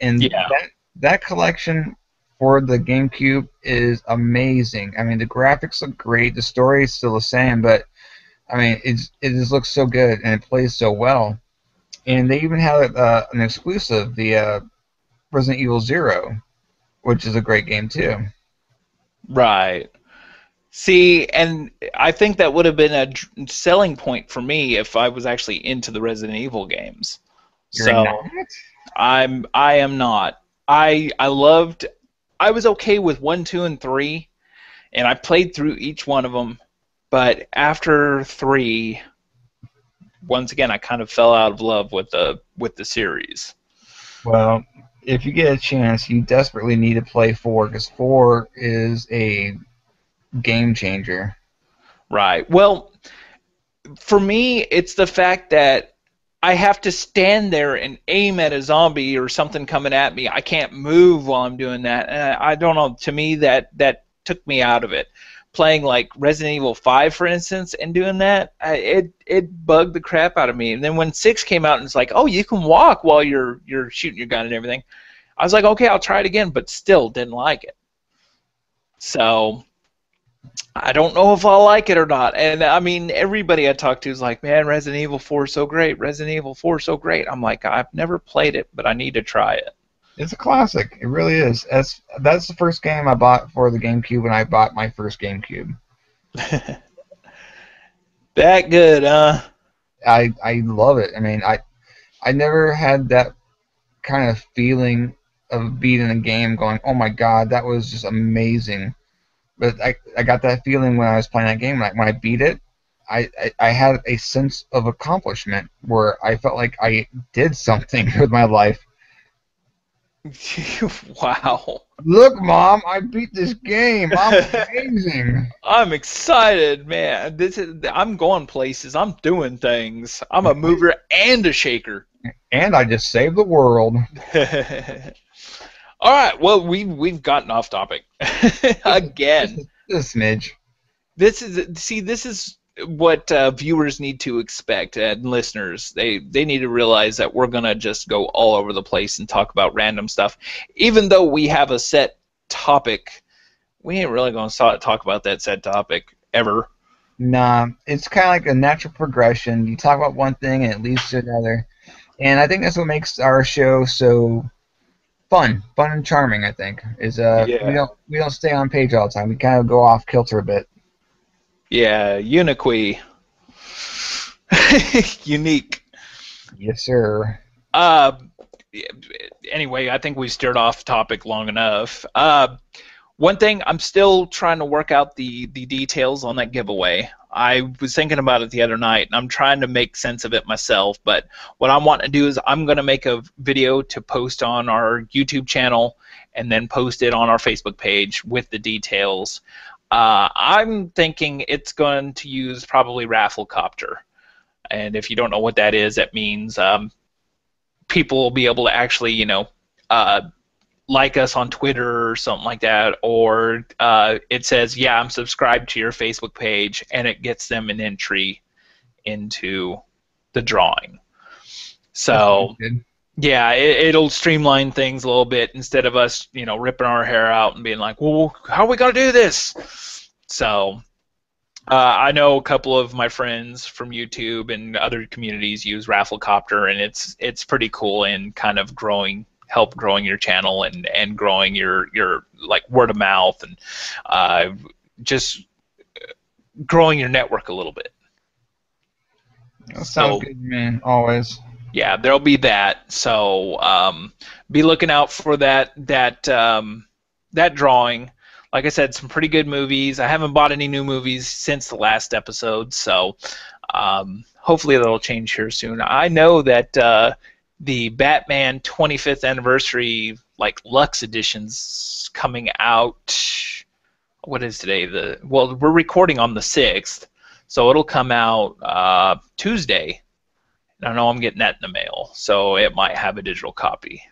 and Yeah. that collection for the GameCube is amazing. I mean, the graphics look great, the story is still the same, but I mean, it just looks so good and it plays so well. And they even have an exclusive, the Resident Evil Zero, which is a great game too. Right. See, and I think that would have been a selling point for me if I was actually into the Resident Evil games. You're not? So I am not. I loved. I was okay with 1, 2, and 3, and I played through each one of them. But after 3, once again, I kind of fell out of love with the series. Well, if you get a chance, you desperately need to play 4 because 4 is a game changer. Right. Well, for me, it's the fact that I have to stand there and aim at a zombie or something coming at me. I can't move while I'm doing that, and I don't know. To me, that took me out of it. Playing like Resident Evil 5, for instance, and doing that, it bugged the crap out of me. And then when 6 came out, and it's like, oh, you can walk while you're shooting your gun and everything. I was like, okay, I'll try it again, but still didn't like it. So I don't know if I'll like it or not. And I mean, everybody I talk to is like, man, Resident Evil 4 is so great. Resident Evil 4 is so great. I'm like, I've never played it, but I need to try it. It's a classic. It really is. That's the first game I bought for the GameCube when I bought my first GameCube. That good, huh? I love it. I mean, I never had that kind of feeling of beating a game going, oh my god, that was just amazing. But I got that feeling when I was playing that game. Like when I beat it, I had a sense of accomplishment where I felt like I did something with my life. Wow. Look, Mom, I beat this game. I'm amazing. I'm excited, man. I'm going places. I'm doing things. I'm a mover and a shaker. And I just saved the world. All right. Well, we've gotten off topic again. Just a smidge. This is what viewers need to expect, and listeners. They need to realize that we're gonna just go all over the place and talk about random stuff, even though we have a set topic. We ain't really gonna talk about that set topic ever. Nah, it's kind of like a natural progression. You talk about one thing and it leads to another, and I think that's what makes our show so fun and charming. I think is Yeah. we don't stay on page all the time. We kind of go off kilter a bit. Yeah, Unique. Unique. Yes, sir. Uh, anyway, I think we steered off topic long enough. One thing, I'm still trying to work out the details on that giveaway. I was thinking about it the other night, and I'm trying to make sense of it myself. But what I want to do is I'm going to make a video to post on our YouTube channel and then post it on our Facebook page with the details. I'm thinking it's going to use probably Rafflecopter. And if you don't know what that is, that means people will be able to actually, like us on Twitter or something like that, or it says, yeah, I'm subscribed to your Facebook page, and it gets them an entry into the drawing. So, yeah, it'll streamline things a little bit instead of us, ripping our hair out and being like, well, how are we going to do this? So, I know a couple of my friends from YouTube and other communities use Rafflecopter, and it's pretty cool in kind of help growing your channel and growing your like word of mouth and just growing your network a little bit. That sounds good, man. Always. Yeah, there'll be that. So be looking out for that drawing. Like I said, some pretty good movies. I haven't bought any new movies since the last episode, so hopefully that'll change here soon. I know that the Batman 25th anniversary Lux edition's coming out. What is today? Well, we're recording on the 6th, so it'll come out Tuesday. I know I'm getting that in the mail, so it might have a digital copy.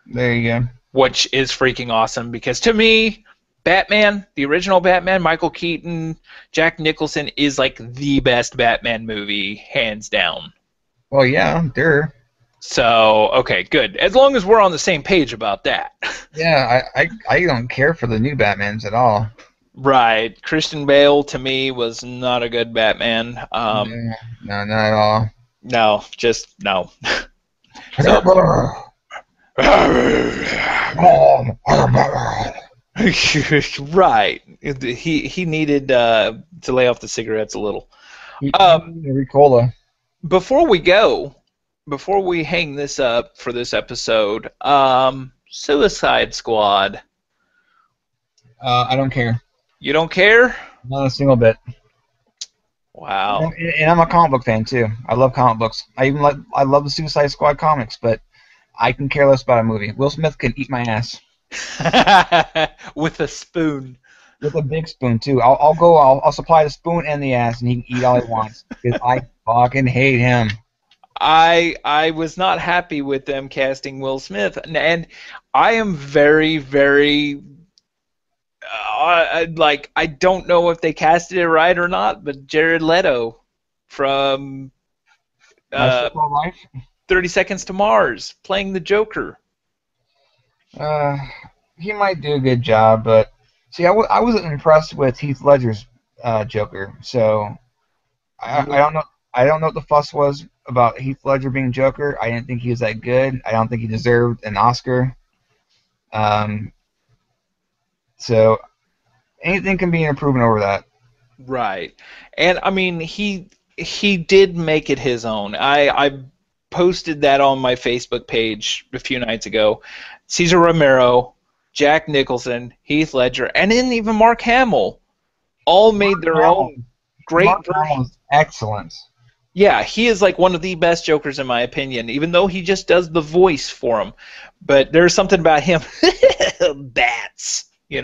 There you go. Which is freaking awesome because to me, Batman, the original Batman, Michael Keaton, Jack Nicholson is like the best Batman movie, hands down. Well, yeah, there. So, okay, good. As long as we're on the same page about that. Yeah, I don't care for the new Batmans at all. Right. Christian Bale to me was not a good Batman. No, no, not at all. No, just no. So, right. He needed to lay off the cigarettes a little. He Um, needs a Ricola. before we go, before we hang this up for this episode, Suicide Squad. I don't care. You don't care? Not a single bit. Wow. And I'm a comic book fan too. I love comic books. I love the Suicide Squad comics, but I can care less about a movie. Will Smith can eat my ass With a spoon. with a big spoon too. I'll supply the spoon and the ass, and he can eat all he wants because I fucking hate him. I was not happy with them casting Will Smith, and I am very very like I don't know if they casted it right or not, but Jared Leto from My uh, so-called life. 30 Seconds to Mars playing the Joker. Uh, he might do a good job, but see, I wasn't impressed with Heath Ledger's Joker, so I don't know. I don't know what the fuss was about Heath Ledger being Joker. I didn't think he was that good. I don't think he deserved an Oscar. Um, so anything can be an improvement over that. Right, and I mean he did make it his own. I posted that on my Facebook page a few nights ago. Cesar Romero, Jack Nicholson, Heath Ledger, and then even Mark Hamill all made their own great Mark Hamill versions. is excellent. Yeah, he is like one of the best Jokers in my opinion, even though he just does the voice for him. But there's something about him, bats, He's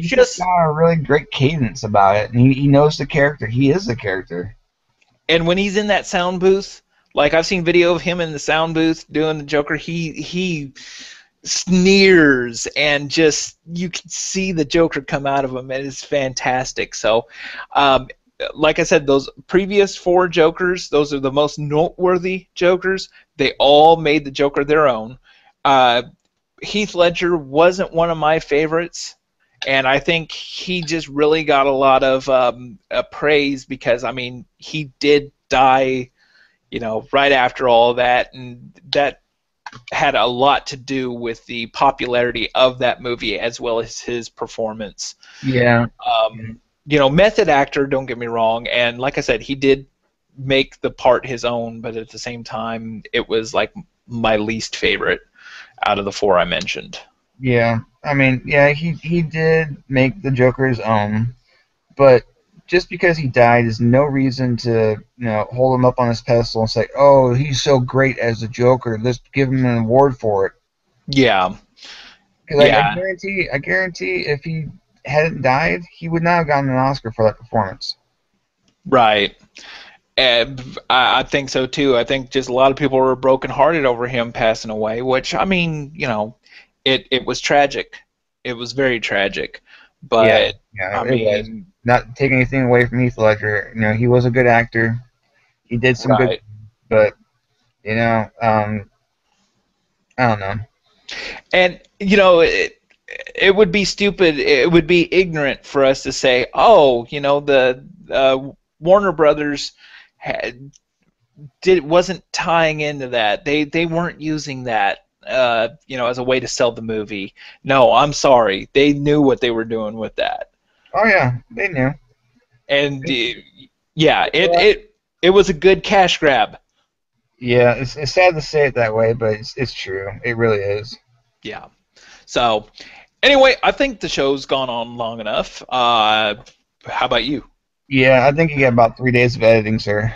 just just got a really great cadence about it, and he knows the character. He is the character. and when he's in that sound booth, like I've seen video of him in the sound booth doing the Joker, he sneers and just you can see the Joker come out of him, and it's fantastic. So, um, like I said, those previous four Jokers, those are the most noteworthy Jokers. They all made the Joker their own. Uh, Heath Ledger wasn't one of my favorites, and I think he just really got a lot of praise because I mean he did die, right after all that, and that had a lot to do with the popularity of that movie as well as his performance. Yeah. Method actor, don't get me wrong, and like I said, he did make the part his own, but at the same time, it was like my least favorite out of the four I mentioned. Yeah, I mean, yeah, he did make the Joker his own, but just because he died is no reason to hold him up on his pedestal and say, "Oh, he's so great as the Joker. Let's give him an award for it." Yeah, Because yeah, I guarantee, if he hadn't died, he would not have gotten an Oscar for that performance. right. And I think so too. I think just a lot of people were brokenhearted over him passing away, which I mean, it was tragic. It was very tragic. Yeah, But yeah, I it was. mean, Not taking anything away from Heath Ledger. He was a good actor. He did some good, right. but I don't know. And it would be stupid. It would be ignorant for us to say, "Oh, the Warner Brothers had, wasn't tying into that. They weren't using that, as a way to sell the movie." No, I'm sorry. They knew what they were doing with that, Oh yeah, they knew. and yeah, it was a good cash grab. Yeah, it's sad to say it that way, but it's true. It really is. Yeah. So, anyway, I think the show's gone on long enough. How about you? Yeah, I think you got about 3 days of editing, sir.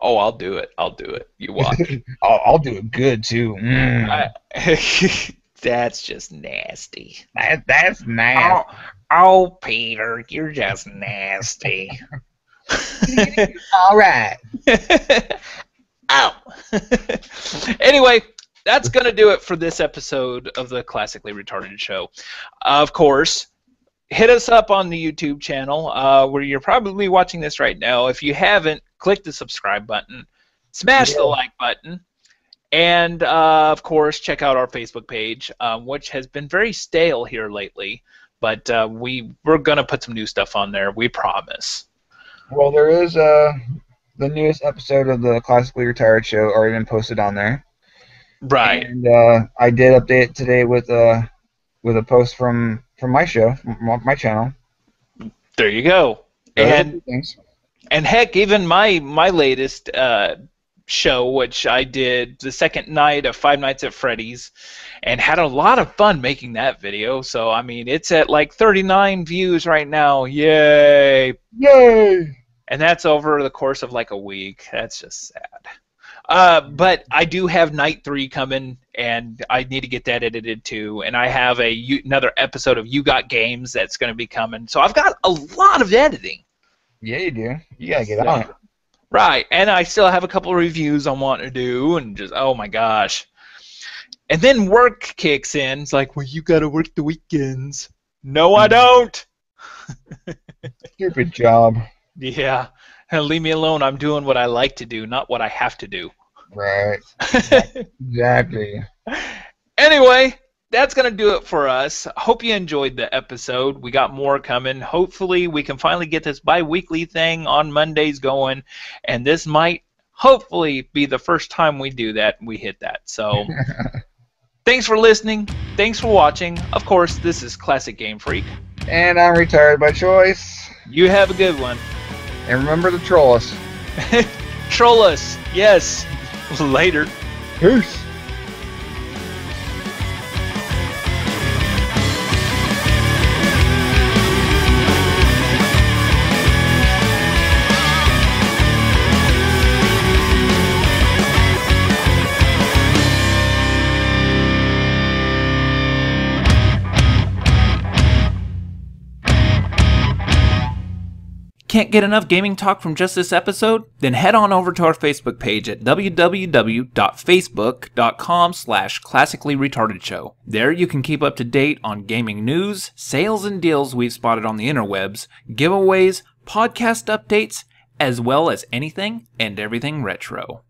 Oh, I'll do it. I'll do it. You watch. I'll do it good too. I, that's just nasty. That's Oh, nasty. oh, Peter, you're just nasty. All right. Ow. Anyway, that's going to do it for this episode of the Classically Retarded Show. Of course, hit us up on the YouTube channel where you're probably watching this right now. If you haven't, click the subscribe button, smash the Yeah. like button, And of course, check out our Facebook page, which has been very stale here lately. But we're gonna put some new stuff on there. We promise. Well, there is the newest episode of the Classically Retired show already been posted on there. Right. And I did update it today with a post from my show, from my channel. There you go. Things. And heck, even my latest show, which I did the second night of Five Nights at Freddy's, and had a lot of fun making that video. So I mean, it's at like 39 views right now. Yay! Yay! And that's over the course of like a week. That's just sad. But I do have Night 3 coming, and I need to get that edited too. And I have another episode of You Got Games that's going to be coming. So I've got a lot of editing. Yeah, you do. You got to get on it. Right, and I still have a couple of reviews I want to do, and just, oh my gosh. And then work kicks in. It's like, well, you got to work the weekends. No, I don't. Stupid job. Yeah, and leave me alone. I'm doing what I like to do, not what I have to do. Right. Exactly. Anyway, that's going to do it for us. Hope you enjoyed the episode. We got more coming. Hopefully, we can finally get this bi-weekly thing on Mondays going, and this might hopefully be the first time we do that. We hit that. So, thanks for listening. Thanks for watching. Of course, this is Classic Game Freak. And I'm retired by choice. You have a good one. And remember to troll us. Troll us. Yes. Later. Peace. Can't get enough gaming talk from just this episode? Then head on over to our Facebook page at www.facebook.com/classicallyretardedshow. There you can keep up to date on gaming news, sales and deals we've spotted on the interwebs, giveaways, podcast updates, as well as anything and everything retro.